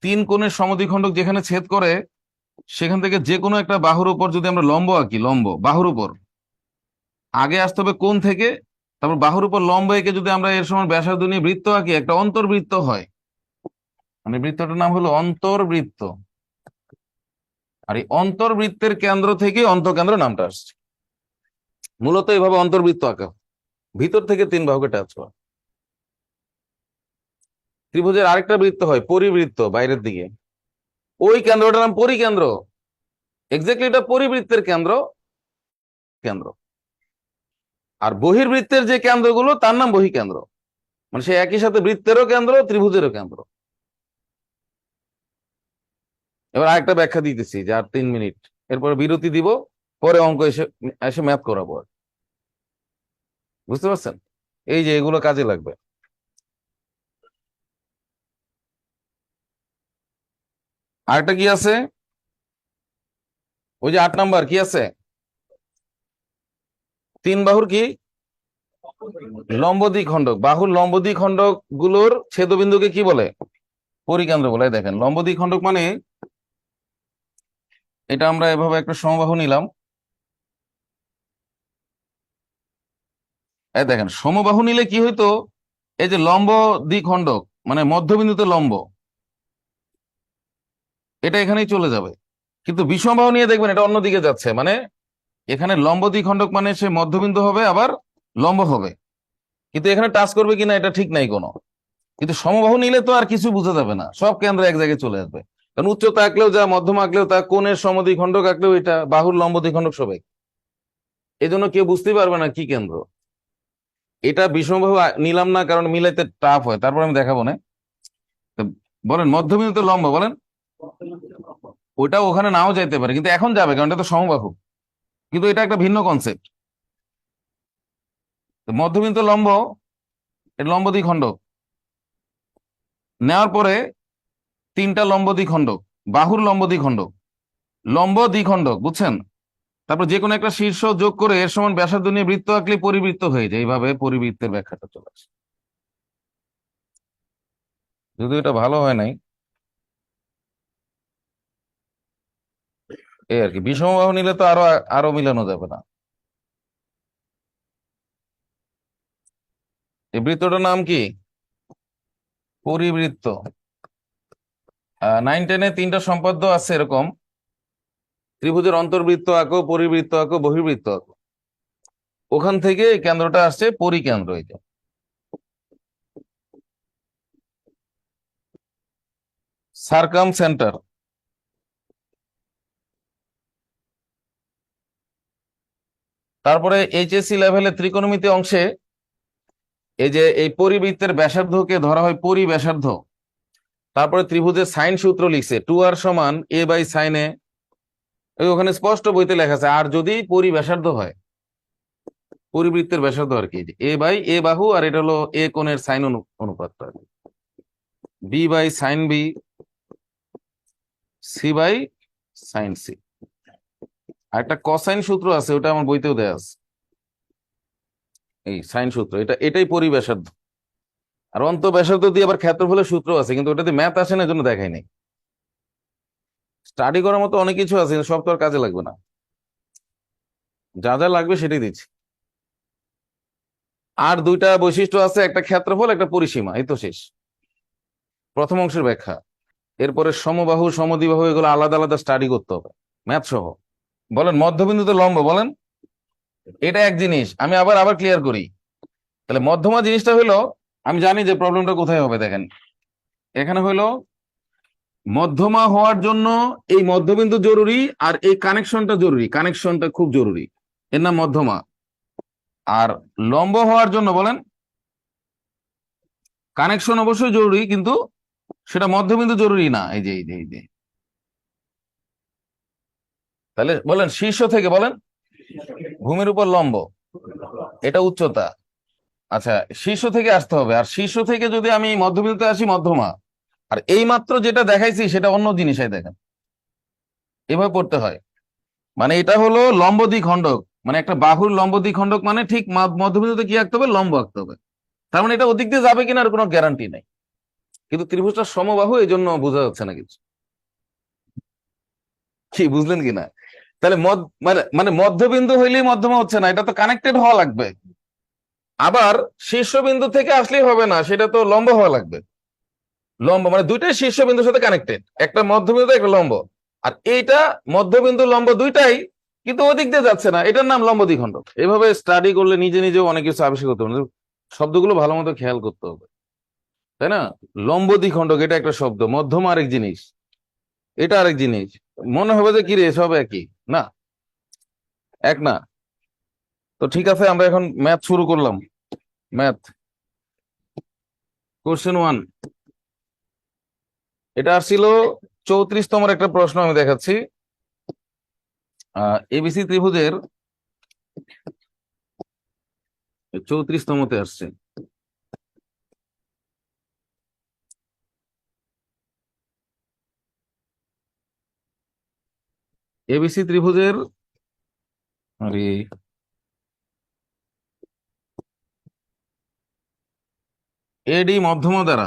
3 কোণের সমদ্বিখণ্ডক যেখানে ছেদ করে, সেখান থেকে যে কোনো একটা বাহুর উপর যদি আমরা লম্ব আঁকি, লম্ব বাহুর উপর আগে আসতে হবে কোণ থেকে, তারপর বাহুর উপর লম্ব এঁকে যদি আমরা এর সমান ব্যাসার্ধ নিয়ে বৃত্ত আঁকি, একটা অন্তর্বৃত্ত হয়। মানে বৃত্তটার নাম হলো অন্তর্বৃত্ত। আর এই অন্তর্বৃত্তের কেন্দ্র থেকে অন্তঃকেন্দ্র নামটা আসছে। মূলত এইভাবে অন্তর্বৃত্ত আঁকা, ভিতর থেকে 3 বাহুকে টাচ করা। ত্রিভুজের আরেকটা বৃত্ত হয় পরিবৃত্ত, বাইরের দিকে, ওই কেন্দ্রটার নাম পরিকেন্দ্র। এক্স্যাক্টলি এটা পরিবৃত্তের কেন্দ্র, কেন্দ্র। আর বহির্বৃত্তের যে কেন্দ্রগুলো তার নাম বহিকেন্দ্র। মানে সে একই সাথে বৃত্তেরও কেন্দ্র, ত্রিভুজেরও কেন্দ্র। এবার আরেকটা ব্যাখ্যা দিতেছি, যে আর 3 মিনিট, এরপরে বিরতি দিব, পরে অঙ্ক এসে এসে ম্যাথ করাবো আর। বুঝতে পারছেন? এই যে এগুলো কাজে লাগবে। আরেকটা কি আছে, ওই যে 8 নাম্বার কি আছে, 3 বাহুর কি লম্ব দ্বিখণ্ডক, বাহুর লম্ব দ্বিখণ্ডক গুলোর ছেদবিন্দুকে কি বলে? পরিকেন্দ্র বলে। দেখেন লম্ব দ্বিখণ্ডক মানে, এটা আমরা এভাবে একটা সমবাহু নিলাম। এই দেখেন সমবাহু নিলে কি হইতো, এই যে লম্ব দ্বিখণ্ডক মানে মধ্যবিন্দুতে লম্ব, এটা এখানেই চলে যাবে। কিন্তু বিষমবাহু নিয়ে দেখবেন এটা অন্যদিকে যাচ্ছে, মানে এখানে লম্ব দ্বিখণ্ডক মানে সে মধ্যবিন্দু হবে আবার লম্ব হবে, কিন্তু এখানে টাচ করবে কিনা এটা ঠিক নাই কোনো। কিন্তু সমবাহু নিলে তো আর কিছু বোঝা যাবে না, সব কেন্দ্র এক জায়গায় চলে আসবে। কারণ উচ্চতা আঁকলেও যা, মধ্যম আঁকলেও তা, কোণের সমদ্বিখণ্ডক আঁকলেও এটা, বাহুর লম্ব দ্বিখণ্ডক সবাই। এই জন্য কেউ বুঝতেই পারবে না কি কেন্দ্র। এটা বিষমবাহু নিলাম না, কারণ মিলাইতে টাফ হয়, তারপর আমি দেখাবো না। তো বলেন মধ্যবিন্দুতে লম্ব বলেন, ওইটা ওখানে নাও যাইতে পারে, কিন্তু এখন যাবে কারণ এটা তো সমবাহু। কিন্তু এটা একটা ভিন্ন কনসেপ্ট। মধ্যবিন্দু লম্ব, এটা লম্ব দ্বিখণ্ডক নেওয়ার পরে 3টা লম্ব দ্বিখণ্ডক, বাহুর লম্ব দ্বিখণ্ডক, লম্ব দ্বিখণ্ডক, বুঝছেন? তারপর যে কোনো একটা শীর্ষ যোগ করে এর সমান ব্যাসার্ধ নিয়ে বৃত্ত আঁকলে পরিবৃত্ত হয়ে যায়। এইভাবে পরিবৃত্তের ব্যাখ্যাটা চলে আসে। যদি এটা ভালো হয় নাই, এই আর কি। বিষমবাহু নিলে তো আরো আরো মিলানো যাবে না। এই বৃত্তটার নাম কি? পরিবৃত্ত। 9 10-এ 3টা সম্পাদ্য আছে এরকম, ত্রিভুজের অন্তর্বৃত্ত আঁকো, পরিবৃত্ত আঁকো, বহির্বৃত্ত আঁকো। ওখান থেকে এই কেন্দ্রটা আসছে পরিকেন্দ্র, এটা সার্কাম সেন্টার। তারপরে এইচএসসি লেভেলে ত্রিকোণমিতি অংশে এই যে এই পরিবৃত্তের ব্যাসার্ধকে ধরা হয় পরিব্যাসার্ধ। তারপরে ত্রিভুজের সাইন সূত্র লিখছে 2r সমান a বাই সাইন এ, ওখানে স্পষ্ট বইতে লেখা আছে, আর যদি পরিব্যাসার্ধ হয়, পরিবৃত্তের ব্যাসার্ধ আর কি, এ বাই এ বাহু, আর এটা হলো এ কোণের সাইন অনুপাতটা, B by sine B, C by sine C. আর একটা কসাইন সূত্র আছে, ওটা আমার বইতেও দেয়া আছে, এই সাইন সূত্র, এটাই পরিব্যাসার্ধ। আর অন্তঃব্যাসার্ধ দিয়ে আবার ক্ষেত্রফলের সূত্র আছে, কিন্তু ওটাতে ম্যাথ আসে না, জন্য দেখাই নাই। স্টাডি করার মতো অনেক কিছু আছে, কিন্তু সব তো আর কাজে লাগবে না, যা যা লাগবে সেটাই দিচ্ছি। আর দুইটা বৈশিষ্ট্য আছে, একটা ক্ষেত্রফল, একটা পরিসীমা, এই তো শেষ প্রথম অংশের ব্যাখ্যা। এরপরে সমবাহু, সমদ্বিবাহু, এগুলো আলাদা আলাদা স্টাডি করতে হবে ম্যাথ সহ। বলেন মধ্যবিন্দুতে লম্ব, বলেন এটা এক জিনিস। আমি আবার আবার ক্লিয়ার করি, তাহলে মধ্যমা জিনিসটা হলো, আমি জানি যে প্রবলেমটা কোথায় হবে, দেখেন এখানে হলো মধ্যমা হওয়ার জন্য এই মধ্যবিন্দু জরুরি, আর এই কানেকশনটা জরুরি, কানেকশনটা খুব জরুরি, এর নাম মধ্যমা। আর লম্ব হওয়ার জন্য বলেন, কানেকশন অবশ্যই জরুরি, কিন্তু সেটা মধ্যবিন্দু জরুরি না। এই যে তাহলে বলেন শীর্ষ থেকে, বলেন ভূমির উপর লম্ব, এটা উচ্চতা। আচ্ছা, শীর্ষ থেকে আসতে হবে, আর শীর্ষ থেকে যদি আমি মধ্যবিন্দুতে আসি, মধ্যমা। আর এই মাত্র যেটা দেখাইছি সেটা অন্য জিনিস, দেখেন এভাবে পড়তে হয়। মানে এটা হলো লম্ব দ্বিখণ্ডক, মানে একটা বাহুর লম্ব দ্বিখণ্ডক, মানে ঠিক মধ্যবিন্দুতে কি আঁকতে হবে, লম্ব আঁকতে হবে। তার মানে এটা ওদিক দিয়ে যাবে কিনা আর কোনো গ্যারান্টি নাই, কিন্তু ত্রিভুজটা সমবাহু, এই জন্য বোঝা যাচ্ছে না কিছু। কি বুঝলেন কিনা? তাহলে মানে মানে মধ্যবিন্দু হইলেই মধ্যমা হচ্ছে না, এটা তো কানেক্টেড হওয়া লাগবে। আবার শীর্ষবিন্দু থেকে আসলেই হবে না, সেটা তো লম্ব হওয়া লাগবে। লম্ব মানে দুইটাই শীর্ষবিন্দুর সাথে কানেক্টেড, একটা মধ্যবিন্দু, একটা লম্ব। আর এইটা মধ্যবিন্দু লম্ব দুইটাই, কিন্তু ওদিক দিয়ে যাচ্ছে না, এটার নাম লম্ব দ্বিখণ্ডক। এভাবে স্টাডি করলে নিজে নিজেও অনেক কিছু আবিষ্কার করতে হবে, শব্দগুলো ভালো মতো খেয়াল করতে হবে, তাই না? লম্ব দ্বিখণ্ডক এটা একটা শব্দ, মধ্যমা আরেক জিনিস, এটা আরেক জিনিস। মনে হবে যে কি রে, সব একই, না, এক না। তো ঠিক আছে, আমরা এখন ম্যাথ শুরু করলাম। ম্যাথ কোশ্চেন 1, এটা আসছিল 34তম একটা প্রশ্ন, আমি দেখাচ্ছি। এবিসি ত্রিভুজের 34তমতে আসছে। এবিসি ত্রিভুজের, আরে এডি মধ্যমা দ্বারা,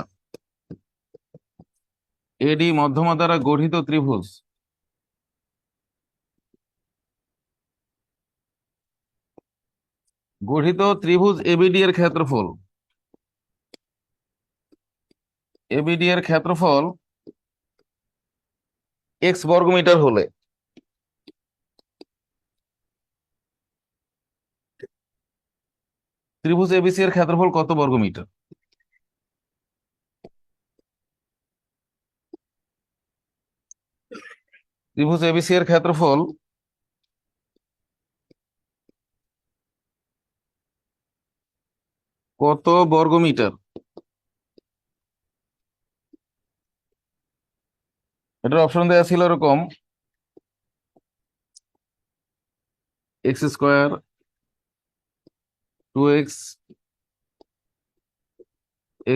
এডি মধ্যমা দ্বারা গঠিত ত্রিভুজ, গঠিত ত্রিভুজ এবিডি এর ক্ষেত্রফল, এবিডি এর ক্ষেত্রফল এক্স বর্গমিটার হলে ত্রিভুজ এবিসি এর ক্ষেত্রফল কত বর্গমিটার? ত্রিভুজ এবিসি এর ক্ষেত্রফল কত বর্গমিটার? এটার অপশন দেওয়া ছিল এরকম: x square, 2x,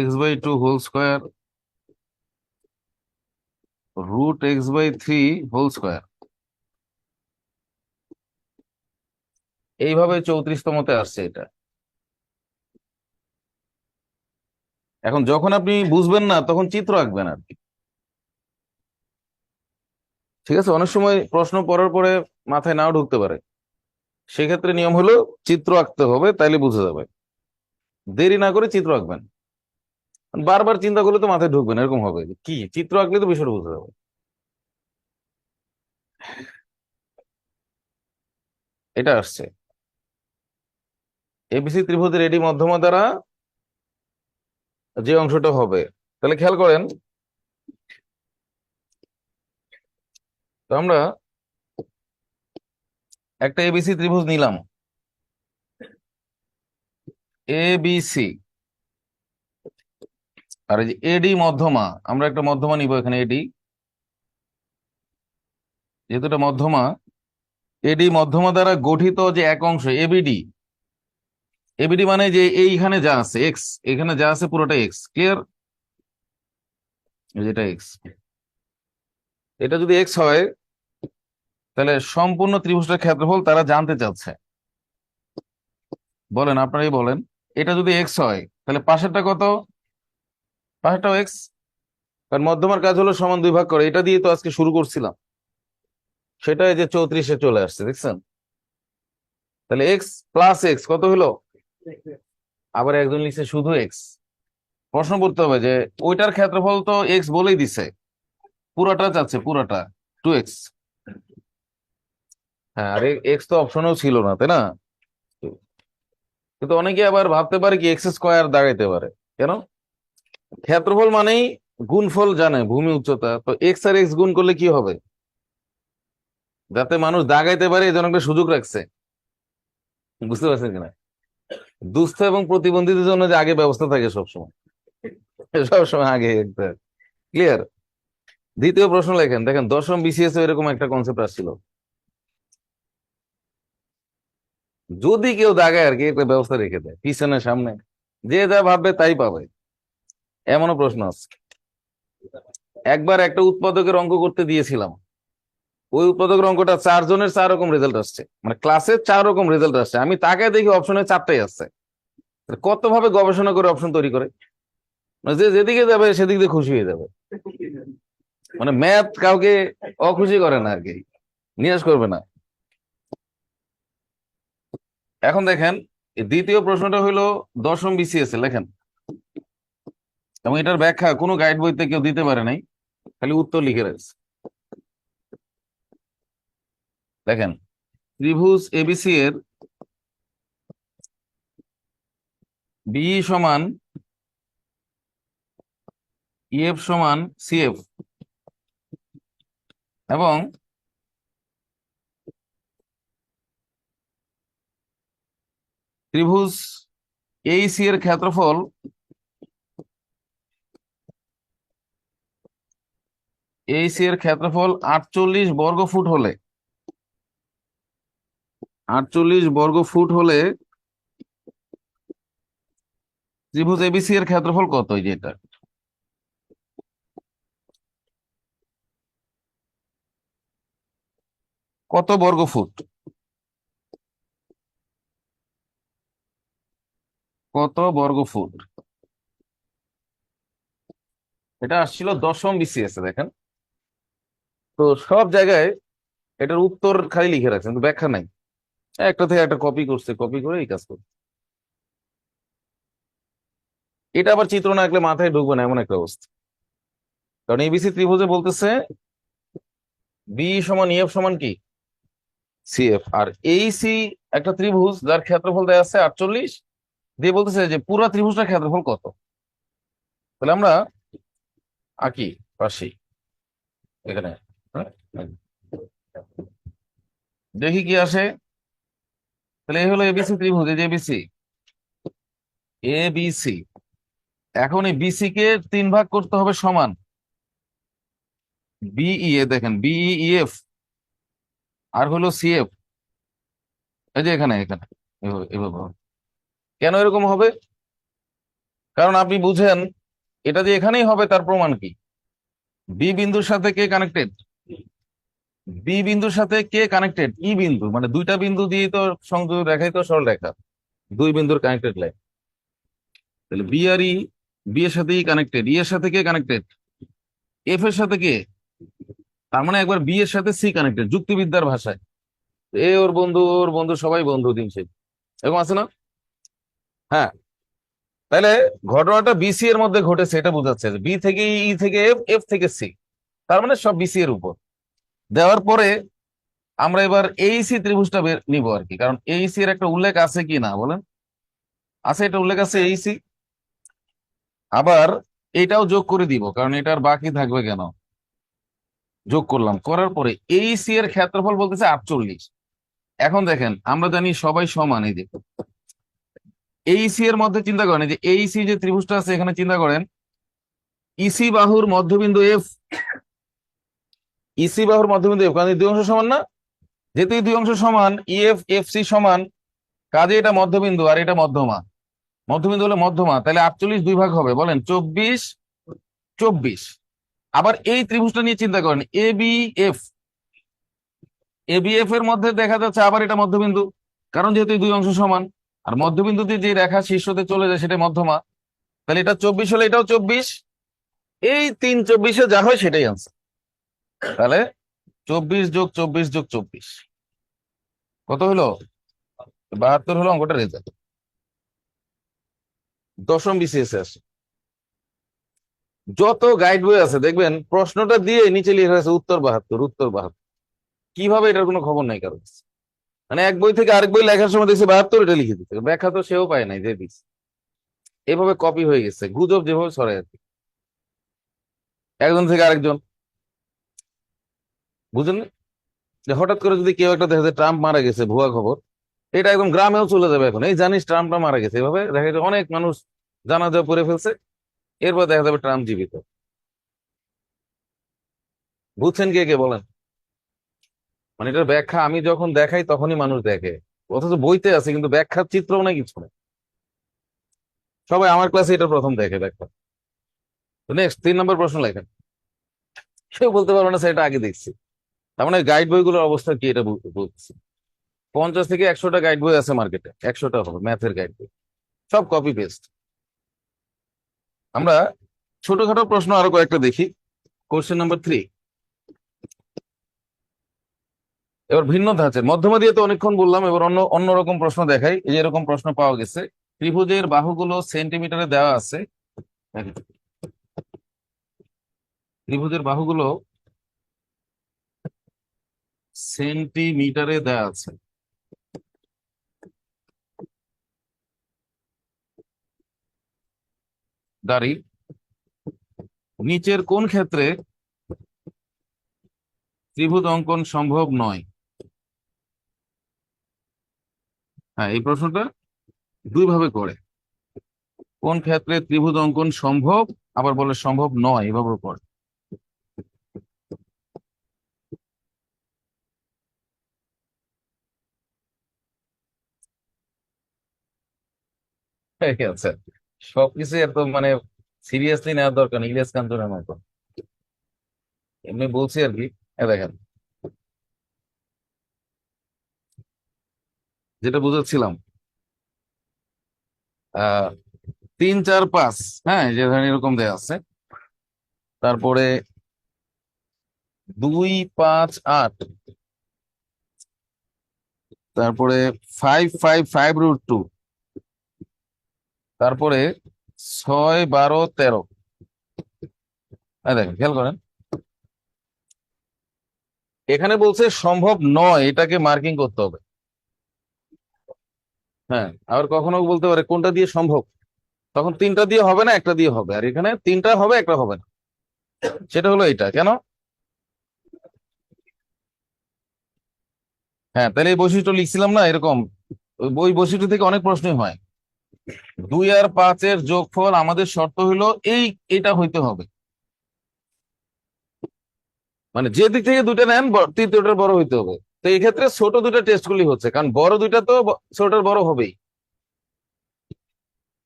x/2 whole square, √x/3 whole square. এইভাবে 34তমতে আসছে এটা। এখন যখন আপনি বুঝবেন না, তখন চিত্র আঁকবেন আর কি, ঠিক আছে? অনেক সময় প্রশ্ন পড়ার পরে মাথায় নাও ঢুকতে পারে, সেক্ষেত্রে নিয়ম হলো চিত্র আঁকতে হবে, তাইলে বুঝে যাবে। দেরি না করে চিত্র আঁকবেন। বারবার চিন্তা করলে তো মাথায় ঢুকবে না, এরকম হবে। কি চিত্র আঁকলে তো বিষয়টা বুঝতে হবে। এটা আসছে এবিসি ত্রিভুজের এডি মধ্যমা দ্বারা যে অংশটা হবে, তাহলে খেয়াল করেন, তো আমরা একটা এবিসি ত্রিভুজ নিলাম, এবিসি, আর এই যে এডি মধ্যমা, আমরা একটা মধ্যমা নিব এখানে এডি, যেহেতু এটা মধ্যমা, এডি মধ্যমা দ্বারা গঠিত যে এক অংশ এবিডি, এবিডি মানে যে এইখানে যা আছে এক্স, এখানে যা আছে পুরোটা এক্স, ক্লিয়ার? যেটা এক্স, এটা যদি এক্স হয়, তাহলে সম্পূর্ণ ত্রিভুজটার ক্ষেত্রফল তারা জানতে চাচ্ছে। বলেন, আপনারাই বলেন। এটা যদি এক্স হয়, তাহলে পাশেরটা কত? পাশেরটাও এক্স। কারণ মধ্যমার কাজ হলো সমান দুই ভাগ করে, এটা দিয়ে তো আজকে শুরু করছিলাম, সেটা এই যে 34-এ চলে আসছে, দেখছেন? তাহলে এক্স প্লাস এক্স কত হলো? আবার একজন লিখছে শুধু এক্স। প্রশ্ন করতে হবে যে ওইটার ক্ষেত্রফল তো এক্স বলেই দিছে, পুরাটা চাচ্ছে, পুরাটা 2x। হ্যাঁ, আর এক্স তো অপশনেও ছিল না, তাই না? কিন্তু অনেকে আবার ভাবতে পারে কি এক্স স্কোয়ার দাঁড়াইতে পারে, কেন? ক্ষেত্রফল মানেই গুণফল জানে, ভূমি উচ্চতা, তো এক্স আর এক্স গুণ করলে কি হবে? যাতে মানুষ দাগাইতে পারে, এই জন্য একটা সুযোগ রাখছে। বুঝতে পারছেন কিনা? দুস্থ এবং প্রতিবন্ধীদের জন্য যে আগে ব্যবস্থা থাকে সবসময়, সবসময় আগে একটা, ক্লিয়ার? দ্বিতীয় প্রশ্ন লেখেন, দেখেন দশম বিসিএস এরকম একটা কনসেপ্ট আসছিল, যদি কেউ দাগায় আর কি, একটা ব্যবস্থা রেখে দেয় পিছনে সামনে, যে যা ভাববে তাই পাবে, এমনও প্রশ্ন আছে। একবার একটা উৎপাদকের অঙ্ক করতে দিয়েছিলাম, ওই উৎপাদকের অঙ্কটা 4 জনের 4 রকম রেজাল্ট আসছে, মানে ক্লাসে 4 রকম রেজাল্ট আসছে, আমি তাকে দেখি অপশনে 4টাই আসছে। কত ভাবে গবেষণা করে অপশন তৈরি করে, মানে যে যেদিকে যাবে সেদিক দিয়ে খুশি হয়ে যাবে। মানে ম্যাথ কাউকে অখুশি করে না আর কি, নিরাশ করবে না। এখন দেখেন, এই দ্বিতীয় প্রশ্নটা হলো দশম বিসিএস এ, লেখেন, এবং এটার ব্যাখ্যা কোনো গাইড বইতে কেউ দিতে পারে নাই, খালি উত্তর লিখে রাখছে। দেখেন, ত্রিভুজ এবিসি এর বি সমান ইএফ সমান সিএফ, এবং ত্রিভুজ এইসি এর ক্ষেত্রফল, এইসি এর ক্ষেত্রফল 48 বর্গ ফুট হলে, 48 বর্গ ফুট হলে ত্রিভুজ এবিসি এর ক্ষেত্রফল কত? এই যে এটা, কত বর্গফুট? কত বর্গফুট? এটা আসছিল দশম বিসিএস এ, দেখেন। তো সব জায়গায় এটার উত্তর খালি লিখে রাখছেন, কিন্তু ব্যাখ্যা নাই। একটা থেকে একটা কপি করছে, কপি করে এই কাজ করছে। এটা আবার চিত্র না আঁকলে মাথায় ঢুকবে না, এমন একটা অবস্থা। কারণ এবিসি ত্রিভুজে বলতেছে বি সমান ইএফ সমান কি সিএফ, আর এইসি একটা ত্রিভুজ যার ক্ষেত্রফল দেয়া আছে 48, দিয়ে বলতেছে যে পুরা ত্রিভুজটার ক্ষেত্রফল কত। তাহলে আমরা আঁকি পাশে এখানে, হ্যাঁ? দেখি কি আসে। তাহলে এই হলো এবিসি ত্রিভুজ, এই যে এবিসি, এবিসি। এখন এই বিসি কে 3 ভাগ করতে হবে সমান, বিই এ, দেখেন বিই ইএফ আর হলো সিএফ, এই যে এখানে এখানে, এভাবে এভাবে হবে। কেন এরকম হবে? কারণ আপনি বুঝেন, এটা যে এখানেই হবে তার প্রমাণ কি? বি বিন্দুর সাথে কে কানেক্টেড? বি বিন্দুর সাথে কে কানেক্টেড? ই বিন্দু, মানে দুইটা বিন্দু দিয়ে তো সংযোগ রেখাই তো সরল রেখা, দুই বিন্দুর কানেক্টেড লাইন। তাহলে বি আর ই, বি এর সাথে ই কানেক্টেড, ই এর সাথে কে কানেক্টেড? এফ এর সাথে কে? তার মানে একবার বি এর সাথে সি কানেক্টেড, যুক্তিবিদ্যার ভাষায়। এ ওর বন্ধু, ওর বন্ধু, সবাই বন্ধু দিন শেষ, এরকম আছে না? হ্যাঁ। তাহলে ঘটনাটা বিসি এর মধ্যে ঘটেছে, এটা বোঝাচ্ছে বি থেকে ই থেকে এফ, এফ থেকে সি, তার মানে সব বিসি এর উপর দেওয়ার পরে আমরা এবার এইসি ত্রিভুজটা নিব আর কি, কারণ এইসি এর একটা উল্লেখ আছে কি না বলেন? আছে, এটা উল্লেখ আছে এইসি। আবার এটাও যোগ করে দিব, কারণ এটার বাকি থাকবে কেন। যোগ করলাম, করার পরে এইসি এর ক্ষেত্রফল বলতেছে 48। এখন দেখেন আমরা জানি সবাই সমান, এই যে এইসি এর মধ্যে চিন্তা করেন, এই যে এইসি যে ত্রিভুজটা আছে এখানে চিন্তা করেন, ইসি বাহুর মধ্যবিন্দু এফ, ইসি বাহুর মধ্যবিন্দু এফ, কারণ এই দুই অংশ সমান না, যেহেতু এই দুই অংশ সমান, ইএফ এফ সি সমান, কাজে এটা মধ্যবিন্দু আর এটা মধ্যমা, মধ্যবিন্দু হলে মধ্যমা, তাহলে 48 দুই ভাগ হবে, বলেন 24, 24। আবার এই ত্রিভুজটা নিয়ে চিন্তা করেন, A B F, A B F এর মধ্যে দেখা যাচ্ছে আবার এটা মধ্যবিন্দু, কারণ যেহেতু এই দুই অংশ সমান, আর মধ্যবিন্দুতে যে রেখা শীর্ষতে চলে যায় সেটা মধ্যমা, তাহলে এটা 24 হলে এটাও 24, এই 3 24-এ যা হয় সেটাই আনসার। তাহলে 24 যোগ 24 যোগ 24 কত হলো? 72 হলো অঙ্কটা রেজাল্ট। দশম বিসিএস আসে, যত গাইড বই আছে দেখবেন প্রশ্নটা দিয়ে নিচে লিখে আছে উত্তর 72, উত্তর 72। কিভাবে, এটার কোনো খবর নাই কারো কাছে। মানে এক বই থেকে আরেক বই লেখার সময় দেখছি 72, এটা লিখে দিতে, ব্যাখ্যা তো সেও পায় নাই যে দিস। এভাবে কপি হয়ে গেছে, গুজব যেভাবে ছড়ায় আর কি, একজন থেকে আরেকজন, বুঝলেন না? যে হঠাৎ করে যদি কেউ একটা দেখা যায় ট্রাম্প মারা গেছে, ভুয়া খবর, এটা একদম গ্রামেও চলে যাবে এখন, এই জানিস ট্রাম্পটা মারা গেছে, এভাবে দেখা যায় অনেক মানুষ জানাজা পড়ে ফেলছে, এরপর দেখা যাবে ট্রাম্প জীবিত। বুঝছেন কে কে বলেন? মানে এটার ব্যাখ্যা আমি যখন দেখাই তখনই মানুষ দেখে, অথচ বইতে আছে কিন্তু ব্যাখ্যার চিত্রও না, কিছু না। সবাই আমার ক্লাসে এটা প্রথম দেখে ব্যাখ্যা। নেক্সট 3 নম্বর প্রশ্ন লেখেন। কেউ বলতে পারবে না স্যার এটা আগে দেখছি। তার মানে গাইড বইগুলোর অবস্থা কি এটা বলছি। 50 থেকে 100টা গাইড বই আছে মার্কেটে, 100টা হবে ম্যাথের গাইড বই, সব কপি পেস্ট। আমরা ছোটখাটো প্রশ্ন আরো কয়েকটা দেখি। কোশ্চেন নাম্বার 3, এবার ভিন্ন ধাঁচের, মধ্যমা দিয়ে তো অনেকক্ষণ বললাম, এবার অন্যরকম প্রশ্ন দেখাই। এই যে এরকম প্রশ্ন পাওয়া গেছে, ত্রিভুজের বাহুগুলো সেন্টিমিটারে দেওয়া আছে, দেখেন, ত্রিভুজের বাহুগুলো সেন্টিমিটারে দেওয়া আছে। গাড়ি নিচের কোন ক্ষেত্রে ত্রিভুজ অঙ্কন সম্ভব নয়? হ্যাঁ, এই প্রশ্নটা দুই ভাবে করে, কোন ক্ষেত্রে ত্রিভুজ অঙ্কন সম্ভব, আবার বলে সম্ভব নয়, এভাবে করে। ঠিক আছে, সবকিছু এত মানে সিরিয়াসলি নেওয়ার দরকার নেই, ইলিয়াস কাঞ্চনের মতো, এমনি বলছি আর কি। দেখেন, যেটা বুঝাচ্ছিলাম, 3 4 5, হ্যাঁ, যে ধরেন এরকম দেয়া আছে, তারপরে 2 5 8, তারপরে 5 5 5√2, তারপরে 6 12 13। দেখেন খেয়াল করেন, এখানে বলছে সম্ভব নয়, এটাকে মার্কিং করতে হবে। হ্যাঁ, আবার কখনো বলতে পারে কোনটা দিয়ে সম্ভব, তখন 3টা দিয়ে হবে না, একটা দিয়ে হবে, আর এখানে 3টা হবে, একটা হবে না। সেটা হলো এটা কেন? হ্যাঁ, তাহলে এই বৈশিষ্ট্য লিখছিলাম না এরকম, ওই বৈশিষ্ট্য থেকে অনেক প্রশ্নই হয়। 2 আর 5-এর যোগফল, আমাদের শর্ত হলো এটা হইতে হবে, মানে যে দিক থেকে দুইটা নেন তৃতীয়টার বড় হইতে হবে। তো এই ক্ষেত্রে ছোট দুইটা টেস্টগুলি হচ্ছে, কারণ বড় দুইটা তো ছোটটার বড় হবেই।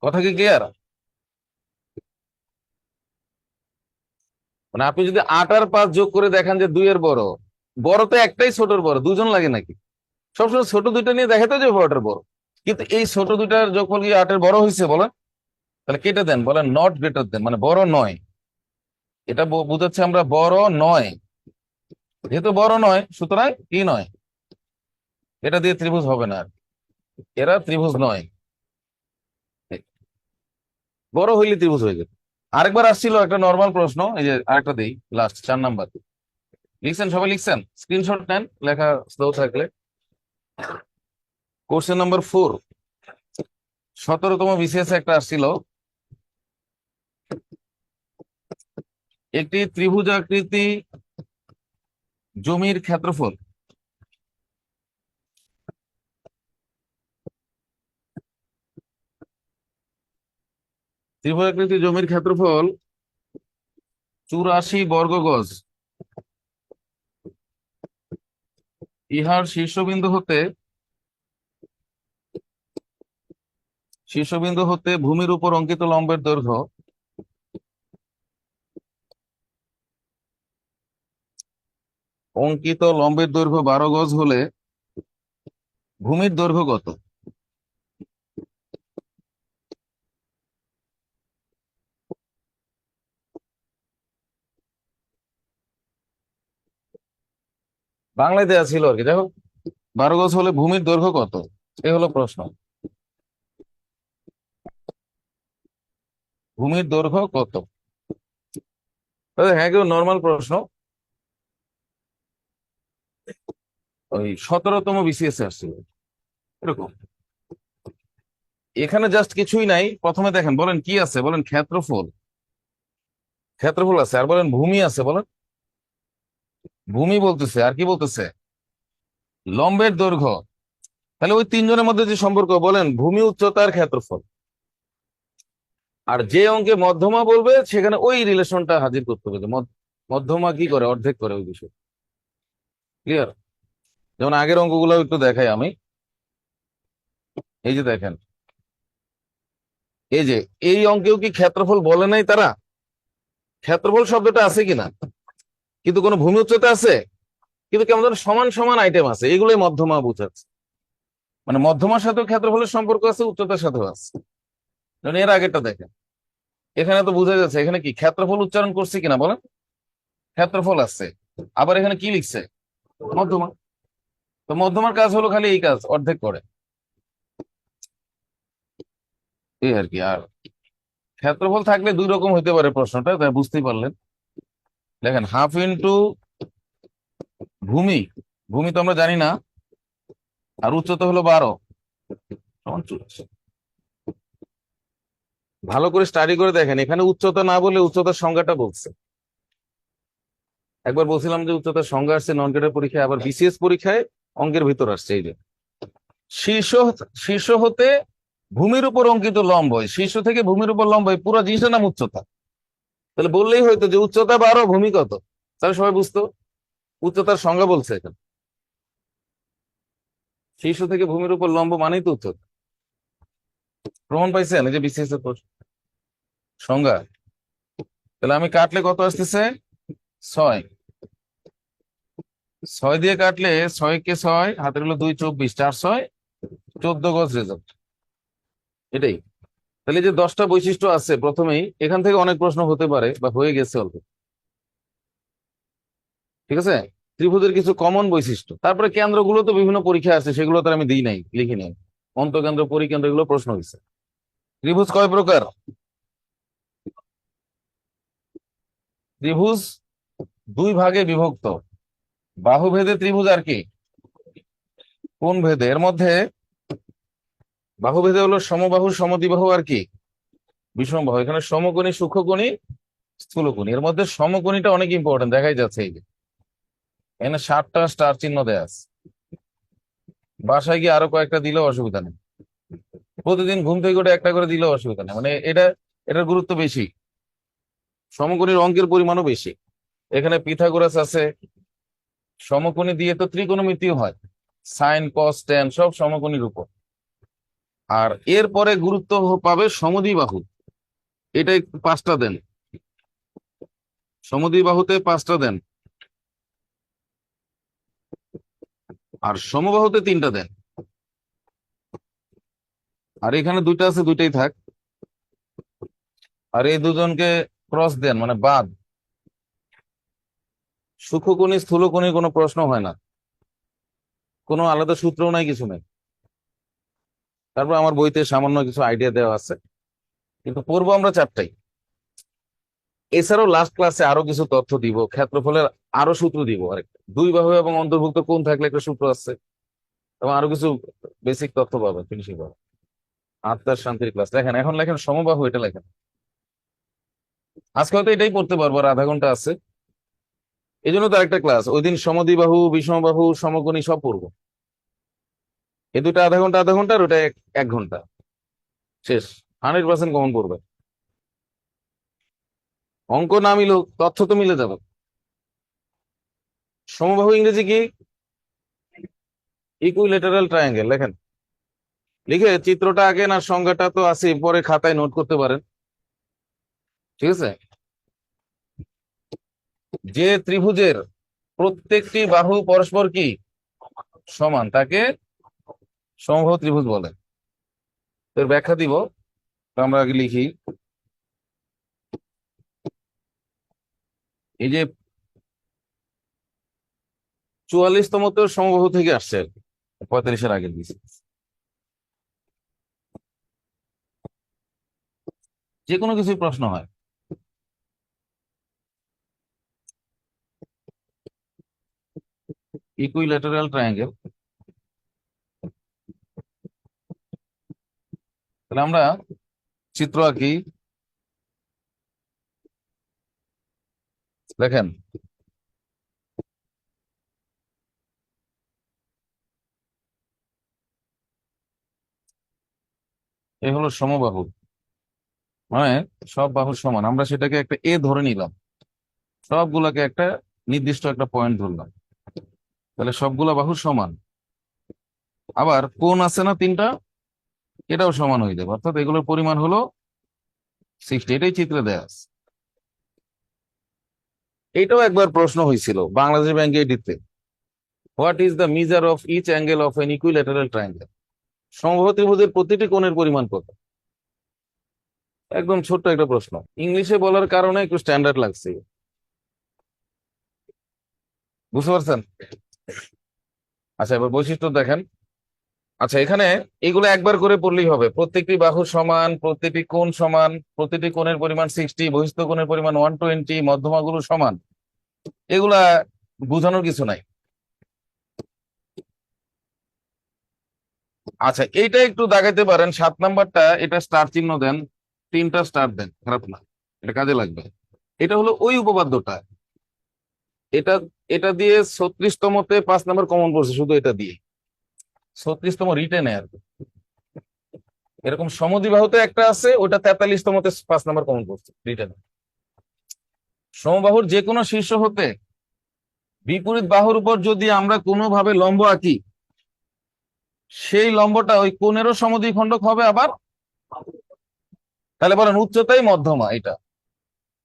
কথা কি ক্লিয়ার? মানে আপনি যদি 8 আর 5 যোগ করে দেখেন যে 2 এর বড়, বড় তো একটাই, ছোটর বড় দুজন লাগে নাকি? সবসময় ছোট দুইটা নিয়ে দেখাতে যে বড়টার বড়, কিন্তু এই ছোট দুইটার যোগফল কি 8-এর বড় হয়েছে বলেন? তাহলে কেটে দেন, বলেন নট গ্রেটার দেন, মানে বড় নয়। এটা বুঝাচ্ছে আমরা বড় নয়, যেহেতু বড় নয় সুতরাং কি নয়, এটা দিয়ে ত্রিভুজ হবে না আর, এরা ত্রিভুজ নয়। বড় হইলে ত্রিভুজ হয়ে যাবে। আরেকবার আসছিল একটা নর্মাল প্রশ্ন, এই যে আরেকটা দেই, লাস্ট 4 নাম্বার। লিখছেন সবাই? লিখছেন? স্ক্রিনশট নেন লেখা স্লো থাকলে। কোশ্চেন নাম্বার 4, 17তম বিসিএস একটা আসছিল। একটি ত্রিভুজাকৃতি জমির ক্ষেত্রফল ত্রিভুজাকৃতি জমির ক্ষেত্রফল 84 বর্গ গজ। ইহার শীর্ষবিন্দু হতে ভূমির উপর অঙ্কিত লম্বের দৈর্ঘ্য অঙ্কিত লম্বের দৈর্ঘ্য 12 গজ হলে ভূমির দৈর্ঘ্য কত? বাংলায় দেওয়া ছিল আর কি, দেখো 12 গজ হলে ভূমির দৈর্ঘ্য কত, এই হলো প্রশ্ন। ভূমির দৈর্ঘ্য কত? হ্যাঁ, কেউ নর্মাল প্রশ্ন, ওই 17তম বিসিএস আসছিল এরকম। এখানে জাস্ট কিছুই নাই, প্রথমে দেখেন, বলেন কি আছে, বলেন ক্ষেত্রফল। ক্ষেত্রফল আছে, আর বলেন ভূমি আছে, বলেন ভূমি বলতেছে, আর কি বলতেছে? লম্বের দৈর্ঘ্য। তাহলে ওই তিনজনের মধ্যে যে সম্পর্ক, বলেন ভূমি, উচ্চতার, ক্ষেত্রফল। আর যে অঙ্কে মধ্যমা বলবে সেখানে ওই রিলেশনটা হাজির করতে হবে, যে মধ্যমা কি করে, অর্ধেক করে ওই বিষয়। ক্লিয়ার? যেমন আগের অঙ্কগুলো একটু দেখাই আমি। এই যে দেখেন, এই যে এই অঙ্কেও কি ক্ষেত্রফল বলে নাই তারা? ক্ষেত্রফল শব্দটা আছে কিনা, কিন্তু কোনো ভূমি উচ্চতা আছে, কিন্তু কেমন যেন সমান সমান আইটেম আছে, এগুলোই মধ্যমা বুঝাচ্ছে। মানে মধ্যমার সাথেও ক্ষেত্রফলের সম্পর্ক আছে, উচ্চতার সাথেও আছে। যেমন এর আগেরটা দেখেন, এখানে তো বোঝা যাচ্ছে এখানে কি ক্ষেত্রফল উচ্চারণ করছে কিনা, বলেন ক্ষেত্রফল আছে, আবার এখানে কি লিখছে, মধ্যমা। তো মধ্যমার কাজ হলো খালি এই কাজ, অর্ধেক করে, এই আর কি। আর ক্ষেত্রফল থাকলে দুই রকম হইতে পারে প্রশ্নটা, তাই বুঝতেই পারলেন। দেখেন, হাফ ইন্টু ভূমি, ভূমি তো আমরা জানি না, আর উচ্চতা হলো 12 সমান 84। ভালো করে স্টাডি করে দেখেন, এখানে উচ্চতা না বলে উচ্চতার সংজ্ঞাটা বলছে। একবার বলছিলাম যে উচ্চতার সংজ্ঞা আসছে নন গ্রেডের পরীক্ষায়, আবার বিসিএস পরীক্ষায় অঙ্কের ভিতর আসছে। এই যে শীর্ষ শীর্ষ হতে ভূমির উপর অঙ্কিত লম্ব, শীর্ষ থেকে ভূমির উপর লম্ব, পুরো জিনিসটার নাম উচ্চতা। তাহলে বললেই হয়তো যে উচ্চতা 12, ভূমি কত, তাহলে সবাই বুঝতো। উচ্চতার সংজ্ঞা বলছে এখানে, শীর্ষ থেকে ভূমির উপর লম্ব মানেই তো উচ্চতা। প্রমাণ পাইছেন? এই যে বিসিএস এর সংজ্ঞা। তাহলে আমি কাটলে কত আসতেছে? 6। 6 দিয়ে কাটলে, 6 কে 6 হাতের হলো 2, 24, 4, 6, 14 গজ রেজাল্ট। এটাই। তাহলে যে 10টা বৈশিষ্ট্য আছে প্রথমেই, এখান থেকে অনেক প্রশ্ন হতে পারে বা হয়ে গেছে অল্প। ঠিক আছে, ত্রিভুজের কিছু কমন বৈশিষ্ট্য। তারপরে কেন্দ্রগুলো তো বিভিন্ন পরীক্ষা আছে, সেগুলো তো আমি দিই নাই, লিখি নাই। অন্তকেন্দ্র, পরিকেন্দ্র, এগুলো প্রশ্ন হয়েছে। ত্রিভুজ কয় প্রকার? ত্রিভুজ 2 ভাগে বিভক্ত। বাহুভেদে ত্রিভুজ, আর কি কোন ভেদে? এর মধ্যে বাহুভেদে হলো সমবাহু, সমদ্বিবাহু, আর কি বিষমবাহু। এখানে সমকোণী, সূক্ষ্মকোণী, স্থূলকোণী। এর মধ্যে সমকোণীটা অনেক ইম্পর্টেন্ট, দেখাই যাচ্ছে এই যে এখানে 7টা স্টার চিহ্ন দেয়া আছে। বাসায় গিয়ে আরো কয়েকটা দিলেও অসুবিধা নেই, প্রতিদিন ঘুম থেকে উঠে একটা করে দিলেও অসুবিধা নেই, মানে এটার গুরুত্ব বেশি। সমকোণীর অঙ্কের পরিমাণও বেশি। এখানে পিথাগোরাস আছে। সমকোণী দিয়ে তো ত্রিকোণমিতিও হয়, সাইন, কস, ট্যান সব সমকোণীর উপর। আর এরপরে গুরুত্ব পাবে সমদ্বিবাহু, এটাই 5টা দেন, সমদ্বিবাহুতে 5টা দেন। আর সমবাহুতে 3টা দেন। আর এখানে 2টা আছে, 2টাই থাক। আর এই দুজনকে ক্রস দেন, মানে বাদ। সূক্ষ্মকোণী, স্থূলকোণীর কোনো প্রশ্ন হয় না, কোনো আলাদা সূত্রও নাই, কিছু নেই। তারপর আমার বইতে সামান্য কিছু আইডিয়া দেওয়া আছে, কিন্তু পড়বো আমরা চারটাই। এছাড়াও লাস্ট ক্লাসে আরো কিছু তথ্য দিব, ক্ষেত্রফলের আরো সূত্র দিব, আরেকটা দুই বাহু এবং অন্তর্ভুক্ত কোণ থাকলে একটা সূত্র আছে, এবং আরো কিছু বেসিক তথ্য পাবেন, ফিনিশিং পাবেন। আত্মার শান্তির ক্লাস লেখেন, এখন লেখেন সমবাহু, এটা লেখেন। আজকে হয়তো এটাই পড়তে পারবো, আর আধা ঘন্টা আছে, এই জন্য তো আরেকটা ক্লাস, ওই দিন সমদ্বিবাহু, বিষমবাহু, সমকোণী সব পড়বো। এই দুটো আধা ঘন্টা আধা ঘন্টা, আর ওটা এক ঘন্টা, শেষ। 100% কমন পড়বে। অঙ্ক না মিলুক, তথ্য তো মিলে যাবে। সমবাহু ইংরেজি কি? ইকুইলেটারাল ট্রায়াঙ্গেল লেখেন। লিখে চিত্রটা আগে, না সংজ্ঞাটা তো আছে, পরে খাতায় নোট করতে পারেন। ঠিক আছে? যে ত্রিভুজের প্রত্যেকটি বাহু পরস্পর কি সমান, তাকে সমবাহু ত্রিভুজ বলে। এর ব্যাখ্যা দিব, তো আমরা আগে লিখি। এই যে 44তম তো সমবাহু থেকে আসছে আর কি, 45-এর আগে দিয়েছি। যে কোনো কিছু প্রশ্ন হয়। ইকুইল্যাটারাল ট্রায়াঙ্গেল, তাহলে আমরা চিত্র আঁকি। দেখেন, এই হলো সমবাহু, মানে সব বাহু সমান, আমরা সেটাকে একটা এ ধরে নিলাম, সবগুলাকে একটা নির্দিষ্ট একটা পয়েন্ট ধরলাম, তাহলে সবগুলা বাহু সমান। আবার কোণ আছে না তিনটা, এটাও সমান হয়ে যাবে, অর্থাৎ এগুলোর পরিমাণ হলো 60, এটাই চিত্রে দেয়া আছে। এটাও একবার প্রশ্ন হয়েছিল বাংলাদেশ ব্যাংকে এটিতে, what is the measure of each angle of an equilateral triangle, সমবাহু ত্রিভুজের প্রতিটি কোণের পরিমাণ কত। একদম ছোট্ট একটা প্রশ্ন, ইংলিশে বলার কারণে একটু স্ট্যান্ডার্ড লাগছে, বুঝতে পারছেন? আচ্ছা, এবার বৈশিষ্ট্য দেখেন। আচ্ছা, এখানে এগুলো একবার করে পড়লেই হবে, প্রত্যেকটি বাহু সমান, প্রত্যেকটি কোণ সমান, প্রতিটি কোণের পরিমাণ 60, বহিস্থ কোণের পরিমাণ 120, মধ্যমাগুলো সমান, এগুলা বোঝানোর কিছু নাই। আচ্ছা, এইটা একটু দাগাইতে পারেন, 7 নাম্বারটা, এটা স্টার চিহ্ন দেন, 3টা স্টার দেন, খারাপ না, এটা কাজে লাগবে। এটা হলো ওই উপপাদ্যটা, এটা এটা দিয়ে 36তমতে 5 নাম্বার কমন পড়ছে, শুধু এটা দিয়ে 36তম রিটেনে আর কি। এরকম সমদ্বিবাহুতে একটা আছে, ওটা 43তমতে 5 নাম্বার কমন পড়ছে রিটেনে। সমবাহুর যে কোনো শীর্ষ হতে বিপরীত বাহুর উপর যদি আমরা কোনোভাবে লম্ব আঁকি, সেই লম্বটা ওই কোণেরও সমদ্বিখণ্ডক হবে আবার। তাহলে বলেন উচ্চতাই মধ্যমা, এটা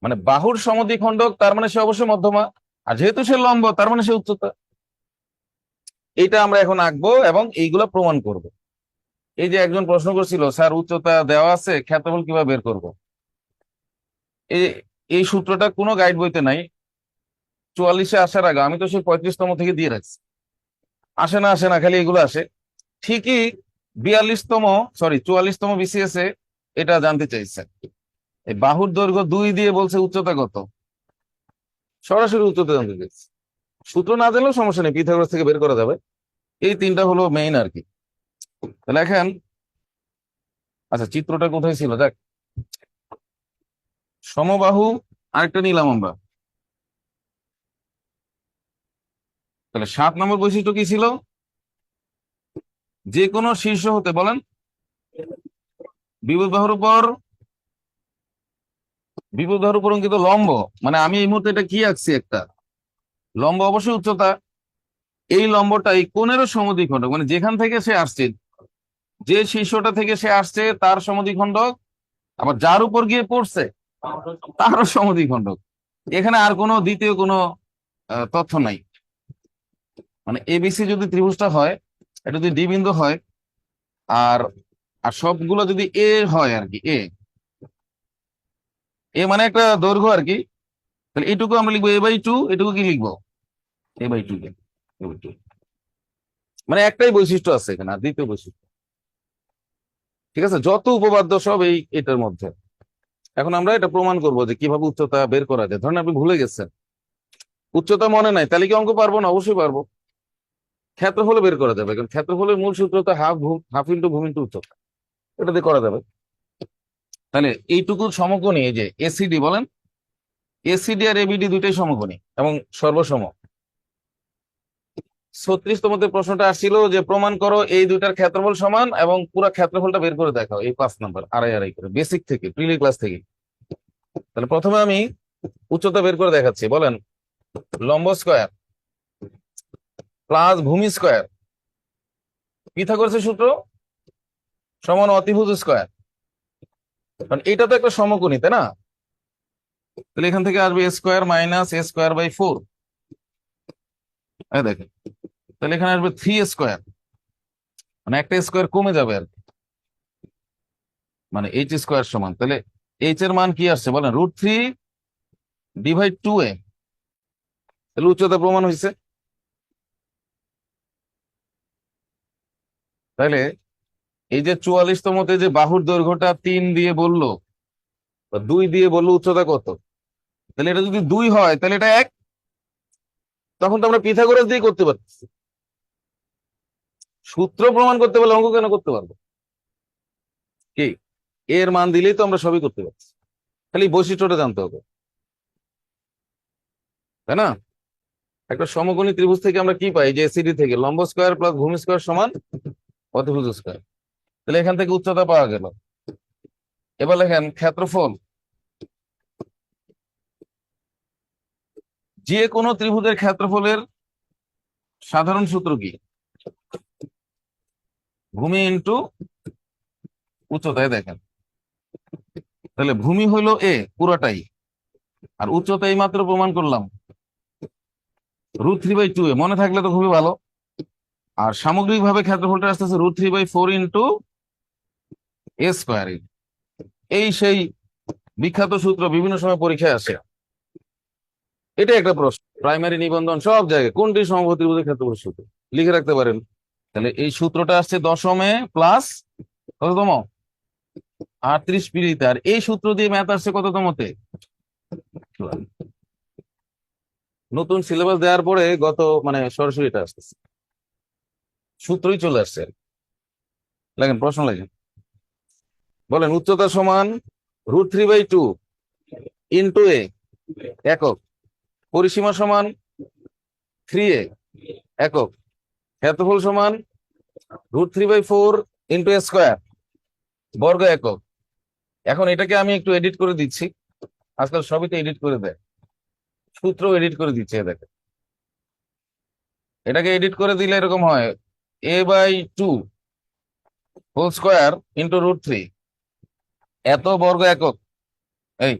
মানে বাহুর সমদ্বিখণ্ডক, তার মানে সে অবশ্যই মধ্যমা, আর যেহেতু সে লম্ব তার মানে সে উচ্চতা। এটা আমরা এখন আঁকবো এবং এইগুলা প্রমাণ করব। এই যে একজন প্রশ্ন করছিল, স্যার উচ্চতা দেওয়া আছে, ক্ষেত্রফল কিভাবে বের করব। এই এই সূত্রটা কোনো গাইড বইতে নাই। 44-এ আসার আগে আমি তো সেই 35তম থেকে দিয়ে রাখছি, আসে না আসে না, খালি এগুলো আসে। ঠিকই 42তম, সরি 44তম বিসিএস এ এটা জানতে চাইছে, এই বাহুর দৈর্ঘ্য 2 দিয়ে বলছে উচ্চতা কত, সরাসরি উচ্চতা জানতে চাইছে। সূত্র না জানলেও সমস্যা নেই, পিথাগোরাস থেকে বের করা যাবে। এই তিনটা হলো মেইন আর কি। তাহলে এখন, আচ্ছা চিত্রটা কোথায় ছিল দেখ, সমবাহু আরেকটা নিলাম আমরা। তাহলে 7 নম্বর বৈশিষ্ট্য কি ছিল, যে কোনো শীর্ষ হতে বলেন বিপরীত বাহুর উপর, বিপরীত বাহুর উপর অঙ্কিত লম্ব, মানে আমি এই মুহূর্তে এটা কি আঁকছি, একটা লম্ব, অবশ্যই উচ্চতা। এই লম্বটা এই কোণেরও সমদ্বিখণ্ডক, মানে যেখান থেকে সে আসছে, যে শীর্ষটা থেকে সে আসছে তার সমদ্বিখণ্ডক, আবার যার উপর গিয়ে পড়ছে তারও সমদ্বিখণ্ডক। এখানে আর কোনো দ্বিতীয় কোনো তথ্য নাই। মানে এবিসি যদি ত্রিভুজটা হয়, এটা যদি ডি বিন্দু হয়, আর আর সবগুলো যদি এ হয় আর কি, এ এ মানে একটা দৈর্ঘ্য আর কি, তাহলে এটুকু আমরা লিখবো a/2, এটুকু কি লিখবো a/2, a/2। মানে একটাই বৈশিষ্ট্য আছে এখানে, আর দ্বিতীয় বৈশিষ্ট্য। ঠিক আছে, যত উপপাদ্য সব এই এটার মধ্যে। এখন আমরা এটা প্রমাণ করবো যে কিভাবে উচ্চতা বের করা যায়। ধরেন আপনি ভুলে গেছেন, উচ্চতা মনে নাই, তাহলে কি অঙ্ক পারবো না? অবশ্যই পারবো। ক্ষেত্রফল বের করা যাবে, কারণ ক্ষেত্রফলের মূল সূত্র তো হাফ ইন্টু ভূমি ইন্টু উচ্চতা, এটা দিয়ে করা যাবে। তাহলে এইটুকু সমকোণী, এই যে এসিডি বলেন, এসিডি আর এবিডি দুইটাই সমকোণী এবং সর্বসম। 36তমতে প্রশ্নটা আসছিল যে প্রমাণ করো এই দুইটার ক্ষেত্রফল সমান এবং পুরো ক্ষেত্রফলটা বের করে দেখাও, এই 5 নম্বর, আড়াই আড়াই করে, বেসিক থেকে, প্রিলি ক্লাস থেকে। তাহলে প্রথমে আমি উচ্চতা বের করে দেখাচ্ছি। বলেন লম্ব স্কয়ার প্লাস ভূমি স্কয়ার, পিথাগোরাসের সূত্র সমান অতিভুজ স্কয়ার। কারণ এটা তো একটা সমকোণী, তাই না? তাহলে এখান থেকে আসবে square minus a square by 4। দেখেন, তাহলে এখানে আসবে 3 স্কয়ার, মানে একটা স্কয়ার কমে যাবে আর কি, মানে এইচ স্কয়ার সমান, তাহলে এইচ এর মান কি আসছে বলেন, √3/2a। তাহলে উচ্চতা প্রমাণ হয়েছে। তাহলে এই যে 44তমতে যে বাহুর দৈর্ঘ্যটা 3 দিয়ে বললো বা 2 দিয়ে বললো উচ্চতা কত, তাহলে এটা যদি 2 হয় তাহলে এটা 1, তখন তো আমরা পিথাগোরাস দিয়ে করতে পারছি। সূত্র প্রমাণ করতে পারলে অঙ্ক কেন করতে পারবো? কি, এর মান দিলেই তো আমরা সবই করতে পারছি, খালি বৈশিষ্ট্যটা জানতে হবে, তাই না? একটা সমকোণী ত্রিভুজ থেকে আমরা কি পাই, যে এসিডি থেকে লম্ব স্কয়ার প্লাস ভূমি স্কয়ার সমান অতিভুজ স্কয়ার। তাহলে এখান থেকে উচ্চতা পাওয়া গেল। এবার লেখেন ক্ষেত্রফল। যে কোনো ত্রিভুজের ক্ষেত্রফলের সাধারণ সূত্র কি? ভূমি ইন্টু উচ্চতায়। দেখেন, তাহলে ভূমি হইলো এ পুরোটাই, আর উচ্চতা এই মাত্র প্রমাণ করলাম √3/2a, মনে থাকলে তো খুবই ভালো। আর সামগ্রিকভাবে ক্ষেত্রফলটা আসতেছে √3/4 ইন্টু এ স্কয়ার। এই সেই বিখ্যাত সূত্র, বিভিন্ন সময় পরীক্ষায় আসে। এটা একটা প্রশ্ন, প্রাইমারি, নিবন্ধন, সব জায়গায় কোনটি সমবাহু ত্রিভুজের ক্ষেত্রফল সূত্র লিখে রাখতে পারেন। তাহলে এই সূত্রটা আসছে দশমে প্লাস কততম, 38 পিরিতে। আর এই সূত্র দিয়ে ম্যাথ আসছে কততমতে? নতুন সিলেবাস দেওয়ার পরে গত, মানে সরাসরি এটা আসতেছে, সূত্রই চলে আসছে। লেখেন, প্রশ্ন লেখেন। বলেন উচ্চতা সমান √3/2 ইন্টু এ একক, পরিসীমা সমান 3a একক, ক্ষেত্রফল সমান √3/4 ইন্টু এ স্কয়ার বর্গ একক। এখন এটাকে আমি একটু এডিট করে দিচ্ছি, আজকাল সবই তো এডিট করে দেয়, সূত্র এডিট করে দিচ্ছে। দেখেন, এটাকে এডিট করে দিলে এরকম হয়, a/2 হোল স্কয়ার ইন্টু √3 এত বর্গ একক। এই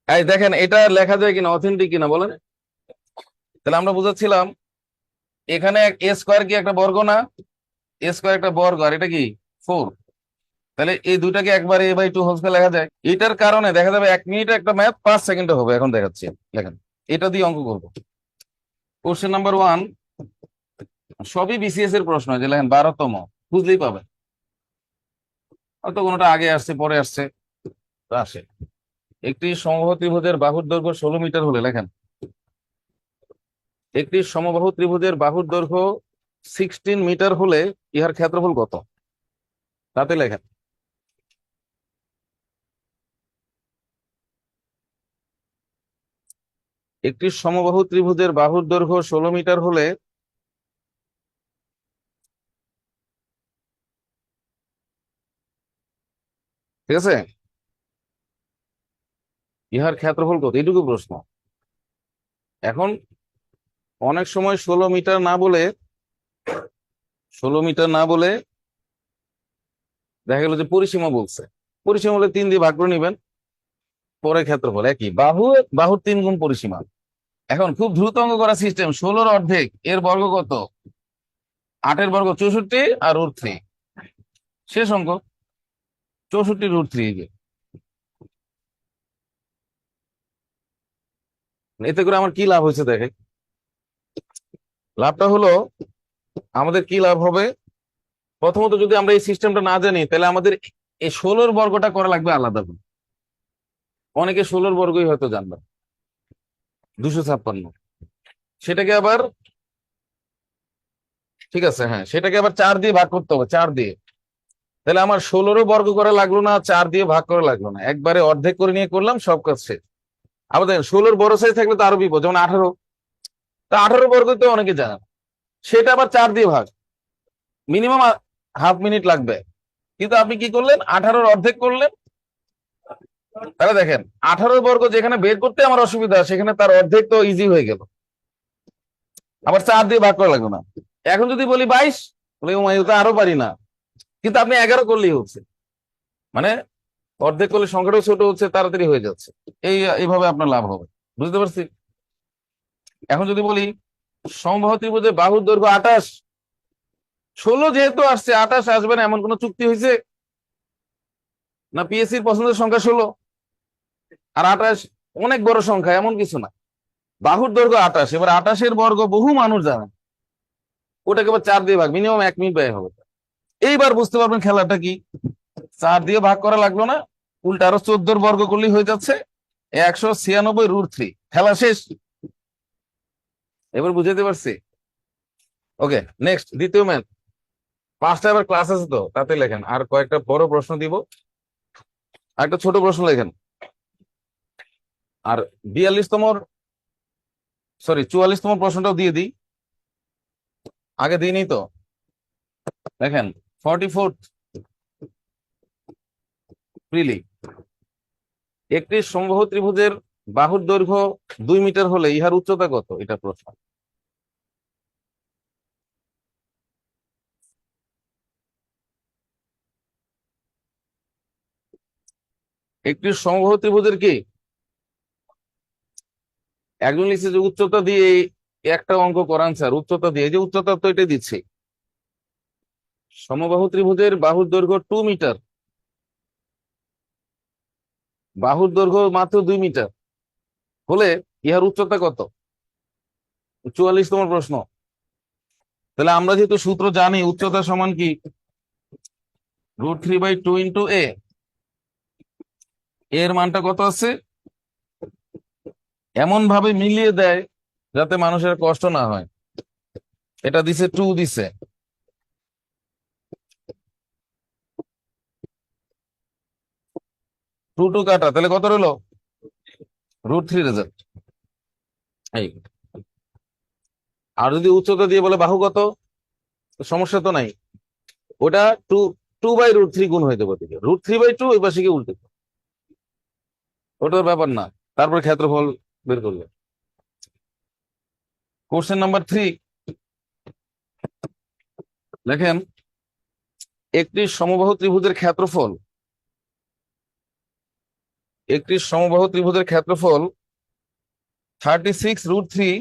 এই দেখেন, এটা লেখা যায় কিনা, অথেন্টিক কিনা বলেন। তাহলে আমরা বুঝাচ্ছিলাম এখানে এ স্কয়ার কি একটা বর্গ না? এ স্কয়ার একটা বর্গ, আর এটা কি 4। তাহলে এই দুইটাকে একবার a/2 হোল স্কয়ার লেখা যায়। এটার কারণে দেখা যাবে 1 মিনিটে একটা ম্যাথ 5 সেকেন্ডে হবে। এখন দেখাচ্ছি, লেখেন, এটা দিয়ে অঙ্ক করবো। কোশ্চেন নাম্বার 1, সবই বিসিএস এর প্রশ্ন, যে লেখেন 12তম, বুঝলেই পাবেন, হয়তো কোনোটা আগে আসছে পরে আসছে, তো আসে। একটি সমবাহু ত্রিভুজের বাহুর দৈর্ঘ্য 16 মিটার হলে, লেখেন, একটি সমবাহু ত্রিভুজের বাহুর দৈর্ঘ্য 16 মিটার হলে ইহার ক্ষেত্রফল কত? তাতে লেখেন। একটি সমবাহু ত্রিভুজের বাহুর দৈর্ঘ্য 16 মিটার হলে ঠিক আছে, ইহার ক্ষেত্রফল কত, এইটুকু প্রশ্ন। এখন অনেক সময় 16 মিটার না বলে দেখা গেল যে পরিসীমা বলছে। পরিসীমা বলে 3 দিয়ে ভাগ করে নিবেন, পরে ক্ষেত্রফল একই, বাহুর 3 গুণ পরিসীমা। এখন খুব দ্রুত অঙ্ক করা সিস্টেম, 16 অর্ধেক এর বর্গ কত, 8 বর্গ 64 আর √3, শেষ অঙ্ক। 64 √3। এতে করে আমার কি লাভ হয়েছে দেখে, লাভটা হলো, আমাদের কি লাভ হবে, প্রথমত যদি আমরা এই সিস্টেমটা না জানি তাহলে আমাদের এই 16 বর্গটা করা লাগবে আলাদা। অনেকে 16 বর্গই হয়তো জানবেন, 256। সেটাকে আবার, ঠিক আছে, হ্যাঁ, সেটাকে আবার 4 দিয়ে ভাগ করতে হবে, 4 দিয়ে। তাহলে আমার 16 বর্গ করা লাগলো না, 4 দিয়ে ভাগ করা লাগলো না, একবারে অর্ধেক করে নিয়ে করলাম, সব কাজ শেষ। আবার দেখেন 16 বড় সাইজ থাকলে তো আরো বিপদ, যেমন 18। তা 18 বর্গ তো অনেকে জানেন, সেটা আবার 4 দিয়ে ভাগ, মিনিমাম হাফ মিনিট লাগবে। কিন্তু আপনি কি করলেন, 18-র অর্ধেক করলেন। তাহলে দেখেন 18 বর্গ যেখানে বের করতে আমার অসুবিধা, সেখানে তার অর্ধেক তো ইজি হয়ে গেল, আবার 4 দিয়ে ভাগ করা লাগবে না। এখন যদি বলি 22, বলে ও মাই, তো আরো পারি না, কিন্তু আপনি 11 করলেই হচ্ছে, মানে অর্ধেক করলে সংখ্যাটাও ছোট হচ্ছে, তাড়াতাড়ি হয়ে যাচ্ছে। এইভাবে আপনার লাভ হবে, বুঝতে পারছি। এখন যদি বলি সমবাহু ত্রিভুজে বাহুর দৈর্ঘ্য 28, 16 যেহেতু আসছে, 28 আসবে না এমন কোন চুক্তি হয়েছে না? পিএসসির পছন্দের সংখ্যা 16, আর 28 অনেক বড় সংখ্যা এমন কিছু না। বাহুর দৈর্ঘ্য 28, এবার 28-এর বর্গ বহু মানুষ জানে, ওটাকে আবার 4 দিয়ে ভাগ, মিনিমাম 1 মিনিট ব্যয় হবে। এইবার বুঝতে পারবেন খেলাটা কি। 4 দিয়ে ভাগ করা লাগলো না, উল্টা আরো 14 বর্গ করলেই হয়ে যাচ্ছে 196√3, খেলা শেষ। এবার বুঝাতে পারছি? ওকে, নেক্সট দ্বিতীয় ম্যাথ। 5টা এবার ক্লাস আছে তো, তাতে লেখেন, আর কয়েকটা বড় প্রশ্ন দিব, আর একটা ছোট প্রশ্ন লেখেন। আর 42তম, সরি 44তম প্রশ্নটাও দিয়ে দিই, আগে দিইনি তো। দেখেন 44th প্রিলি, একটি সমবাহু ত্রিভুজের বাহুর দৈর্ঘ্য 2 মিটার হলে ইহার উচ্চতা কত? এটা প্রশ্ন। একটি সমবাহু ত্রিভুজের কি, একজন লিখছে যে উচ্চতা দিয়ে, একটা অঙ্ক করান স্যার, উচ্চতা দিয়ে, যে উচ্চতা তো এটা দিচ্ছি। সমবাহু ত্রিভুজের বাহুর দৈর্ঘ্য 2 মিটার, বাহুর দৈর্ঘ্য মাত্র 2 মিটার হলে ইহার উচ্চতা কত? 44তম প্রশ্ন। তাহলে আমরা যেহেতু সূত্র জানি, উচ্চতা সমান কি, √3/2 ইন্টু এ, এর মানটা কত আছে, এমন ভাবে মিলিয়ে দেয় যাতে মানুষের কষ্ট না হয়। এটা দিছে 2, দিছে 2 কাটা, তাহলে কত রইলো, √3 রেজাল্ট। এই, আর যদি উচ্চতা দিয়ে বলে বাহু কত, তো সমস্যা তো নাই, ওটা টু 2/√3 গুণ হয়ে যাবে, দিকে √3/2 ওই পাশে গিয়ে উল্টে, ওটার ব্যাপার না। তারপর ক্ষেত্রফল বের করবে। কোশ্চেন নাম্বার 3 লেখেন, একটি সমবাহু ত্রিভুজের ক্ষেত্রফল, একটি সমবাহু ত্রিভুজের ক্ষেত্রফল 36√3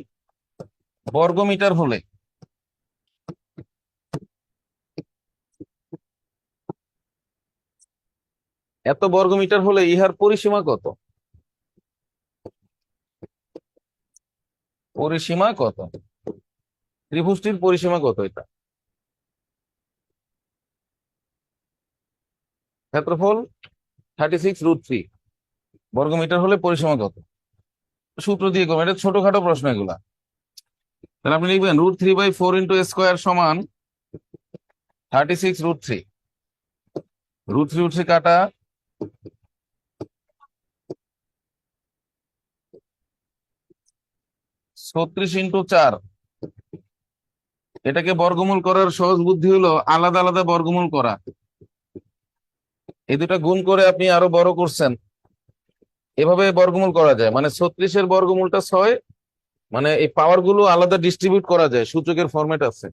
বর্গমিটার হলে এত বর্গমিটার হলে ইহার পরিসীমা কত? পরিসীমা কত, ত্রিভুজটির পরিসীমা কত? এটা ক্ষেত্রফল 36√3 বর্গমিটার হলে পরিসীমা কত, সূত্র দিয়ে করবেন, এটা ছোটখাটো প্রশ্ন এগুলা। তাহলে আপনি লিখবেন √3/4 ইন্টু স্কোয়ার সমান 36√3, √3 কাটা, 36 ইন্টু 4। এটাকে বর্গমূল করার সহজ বুদ্ধি হলো আলাদা আলাদা বর্গমূল করা। এই দুটা গুণ করে আপনি আরো বড় করছেন, এভাবে বর্গমূল করা যায়, মানে 36-এর বর্গমূলটা 6, মানে এই পাওয়ার গুলো আলাদা ডিস্ট্রিবিউট করা যায়, সূচকের ফরম্যাট আছে।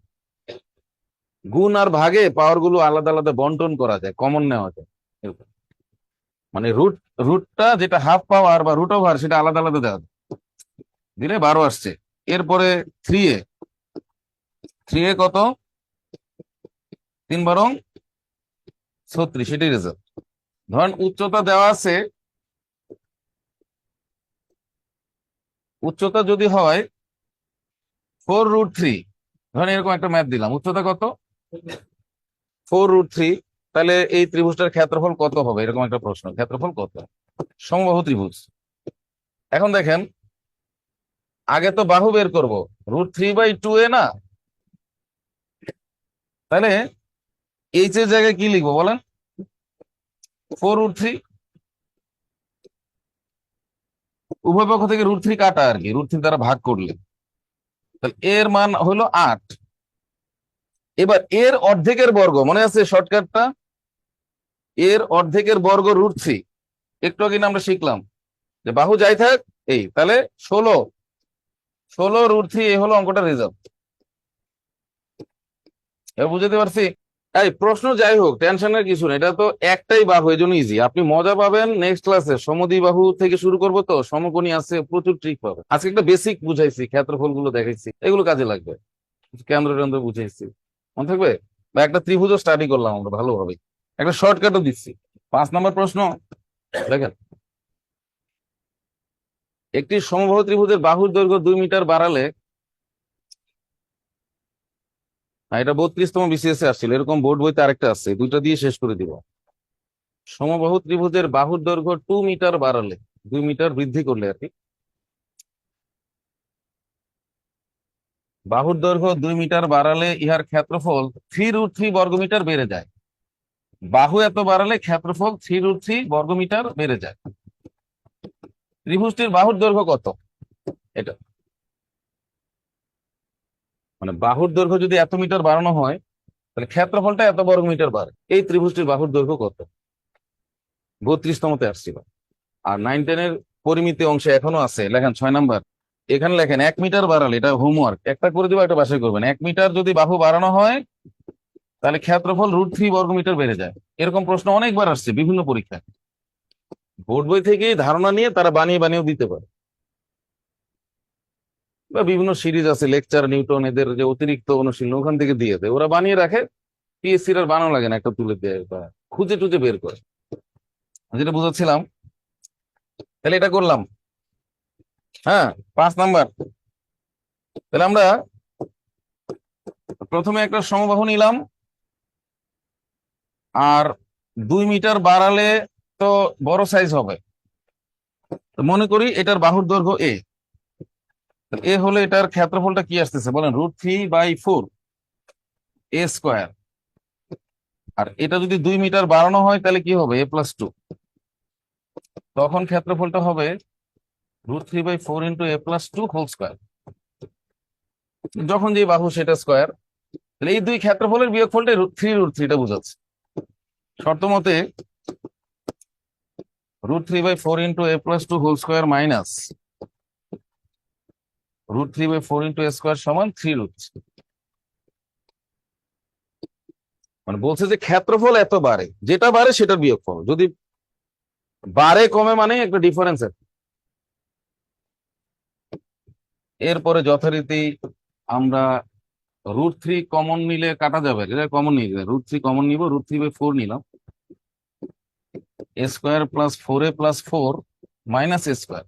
গুণ আর ভাগে পাওয়ার গুলো আলাদা আলাদা বন্টন করা যায়, কমন নেওয়া যায় এরকম। মানে রুটটা যেটা হাফ পাওয়ার বা √ওভার, সেটা আলাদা আলাদা দেওয়া যায়, দিলে 12 আসছে। এরপরে 3a, 3a কত, 3 × 36, সেটাই রেজাল্ট। ধরেন উচ্চতা দেওয়া আছে, উচ্চতা যদি হয় 4√3, ধরেন এরকম একটা ম্যাথ দিলাম, উচ্চতা কত, 4√3, তাহলে এই ত্রিভুজটার ক্ষেত্রফল কত হবে, এরকম একটা প্রশ্ন, ক্ষেত্রফল কত? সমবাহু ত্রিভুজ। এখন দেখেন, আগে তো বাহু বের করব, √3/2a না, তাহলে এইচ এর জায়গায় কি লিখবো বলেন? 4√3। উভয় পক্ষ থেকে √3 কাটা আর কি, √3 দ্বারা ভাগ করলে, তাহলে এর মান হলো 8। এবার এর অর্ধেকের বর্গ, মনে আছে শর্টকাটটা? এর অর্ধেকের বর্গ √3। একটু আগে না আমরা শিখলাম যে বাহু যাই থাক, এই তাহলে 16 √3, এই হলো অঙ্কটা রেজাল্ট। এবার বুঝতে পারছি? এই প্রশ্ন যাই হোক, টেনশনের কিছু নেই, এটা তো একটাই বাহু, এই জন্য ইজি। আপনি মজা পাবেন নেক্সট ক্লাসে, সমদ্বিবাহু থেকে শুরু করবো, তো সমকোণী আছে, প্রচুর ট্রিক পাবে। আজকে একটা বেসিক বুঝাইছি, ক্ষেত্রফল গুলো দেখাইছি, এগুলো কাজে লাগবে। কেন্দ্র কেন্দ্র বুঝাইছি, মনে থাকবে? বা একটা ত্রিভুজও স্টাডি করলাম আমরা ভালোভাবে, একটা শর্টকাটও দিচ্ছি। 5 নম্বর প্রশ্ন দেখেন, একটি সমবাহু ত্রিভুজের বাহুর দৈর্ঘ্য 2 মিটার বাড়ালে, এটা 32তম বিসিএস এ আসছিল, এরকম বোর্ড বইতে আরেকটা আছে, দুইটা দিয়ে শেষ করে দিব। সমবাহু ত্রিভুজের বাহুর দৈর্ঘ্য 2 মিটার বাড়ালে, 2 মিটার বৃদ্ধি করলে আর কি, বাহুর দৈর্ঘ্য 2 মিটার বাড়ালে ইহার ক্ষেত্রফল 3√3 বর্গমিটার বেড়ে যায়। বাহু এত বাড়ালে ক্ষেত্রফল 3√3 বর্গমিটার বেড়ে যায়। ত্রিভুজটির বাহুর দৈর্ঘ্য কত? এটা মানে বাহুর দৈর্ঘ্য যদি এত মিটার বাড়ানো হয়, তাহলে ক্ষেত্রফলটা এত বর্গমিটার বাড়ে। এই ত্রিভুজটির বাহুর দৈর্ঘ্য কত? 32তমতে আসছিল। আর 9-10-এর পরিমিতি অংশে এখনো আছে, লেখেন 6 নাম্বার। এখানে লেখেন 1 মিটার বাড়ালে, এটা হোমওয়ার্ক, একটা করে দিব, একটা বাসায় করবেন। 1 মিটার যদি বাহু বাড়ানো হয়, তাহলে ক্ষেত্রফল √3 বর্গমিটার বেড়ে যায়। এরকম প্রশ্ন অনেকবার আসছে বিভিন্ন পরীক্ষায়, বোর্ড বই থেকে ধারণা নিয়ে তারা বানিয়ে বানিয়েও দিতে পারে। বা বিভিন্ন সিরিজ আছে, লেকচার, নিউটন, এদের যে অতিরিক্ত অনুশীলন ওখান থেকে দিয়ে দেয়, ওরা বানিয়ে রাখে। পিএসসির আর বানানো লাগে না, একটা তুলে দেয় বা খুঁজে টুজে বের করে। যেটা বুঝাচ্ছিলাম, তাহলে এটা করলাম। হ্যাঁ, 5 নাম্বার। তাহলে আমরা প্রথমে একটা সমবাহু নিলাম, আর 2 মিটার বাড়ালে তো বড় সাইজ হবে। তো মনে করি এটার বাহুর দৈর্ঘ্য এ, এ হলে এটার ক্ষেত্রফলটা কি আসতেছে বলেন? √3/4 a স্কোয়ার। আর এটা যদি 2 মিটার বাড়ানো হয়, তাহলে কি হবে? a+2। তখন ক্ষেত্রফলটা হবে √3/4 a+2 হোল স্কোয়ার। যখন যে বাহু সেটা স্কোয়ার, তাহলে এই দুই ক্ষেত্রফলের বিয়োগফলটা √3 বোঝাচ্ছে। শর্ত মতে √3/4 a+2 whole square minus √3/4 a square সমান 3√3। মানে বলছে যে ক্ষেত্রফল এত বাড়ে, যেটা বাড়ে সেটার বিয়োগফল, যদি বাড়ে কমে মানে একটা ডিফারেন্স আছে। এরপরে যথারীতি আমরা √3 কমন নিলে কাটা যাবে, এটা কমন নিয়ে যাবে, √3 কমন নিব, √3/4 নিলাম, a square plus 4a+4 minus a square,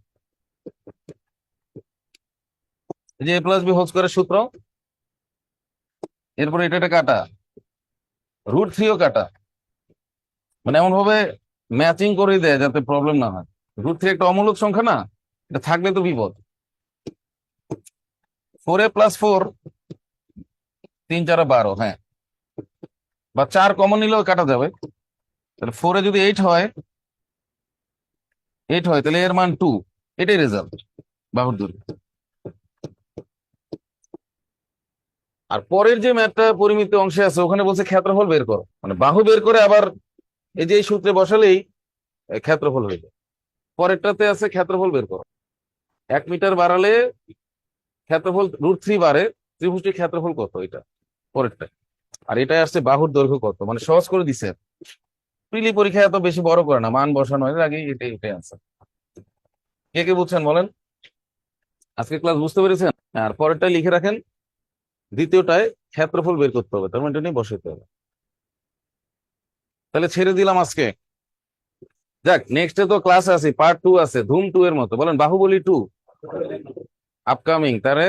এই যে a+b হোল স্কোয়ারের সূত্র। এরপরে এটা কাটা, √3ও কাটা, মানে এমন ভাবে ম্যাচিং করে দেয় যাতে প্রবলেম না হয়। √3 একটা অমূলক সংখ্যা না, এটা থাকলে তো বিপদ। 4a+4, 3×4 = 12, হ্যাঁ, বা 4 কমন নিলেও কাটা যাবে। তাহলে 4 যদি 8 হয়, তাহলে এর মান 2। এটাই রেজাল্ট, বাহুর দৈর্ঘ্য। আর পরের যে ম্যাথটা পরিমিত অংশে আছে, ওখানে বলছে ক্ষেত্রফল বের করো, মানে বাহু বের করে আবার এই যে এই সূত্রে বসালেই ক্ষেত্রফল হয়ে যায়। পরেরটাতে আছে ক্ষেত্রফল বের করো, 1 মিটার বাড়ালে ক্ষেত্রফল √3 বাড়ে, ত্রিভুজটির ক্ষেত্রফল কত? এটা পরেরটা। আর এটাই আসছে বাহুর দৈর্ঘ্য কত, মানে সহজ করে দিছে। প্রিলি পরীক্ষা এত বেশি বড় করে না, মান বসানো এর আগে এটাই আনসার। কে কে বুঝছেন বলেন? আজকে ক্লাস বুঝতে পেরেছেন? আর পরেরটা লিখে রাখেন, দ্বিতীয়টায় ক্ষেত্রফল বের করতে হবে, তার মানে এটা নিয়ে বসাতে হবে। তাহলে ছেড়ে দিলাম আজকে। যাক, নেক্সটে তো ক্লাস আছে, পার্ট 2 আছে, ধুম 2 এর মতো, বলেন বাহুবলী 2 আপকামিং। তারে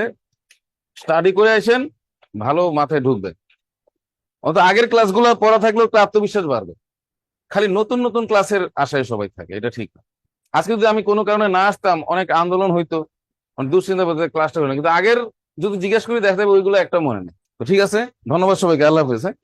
স্টাডি করে আসেন, ভালো মাথায় ঢুকবে। অত আগের ক্লাসগুলো পড়া থাকলেও একটু আত্মবিশ্বাস বাড়বে। খালি নতুন নতুন ক্লাসের আশায় সবাই থাকে, এটা ঠিক না। আজকে যদি আমি কোনো কারণে না আসতাম, অনেক আন্দোলন হইতো, অনেক দুশ্চিন্তা করতে, ক্লাসটা হলো না। কিন্তু আগের যদি জিজ্ঞেস করি দেখা যাবে ওইগুলো একটা মনে নেই। তো ঠিক আছে, ধন্যবাদ সবাইকে, আল্লাহ হাফেজ। হ্যাঁ।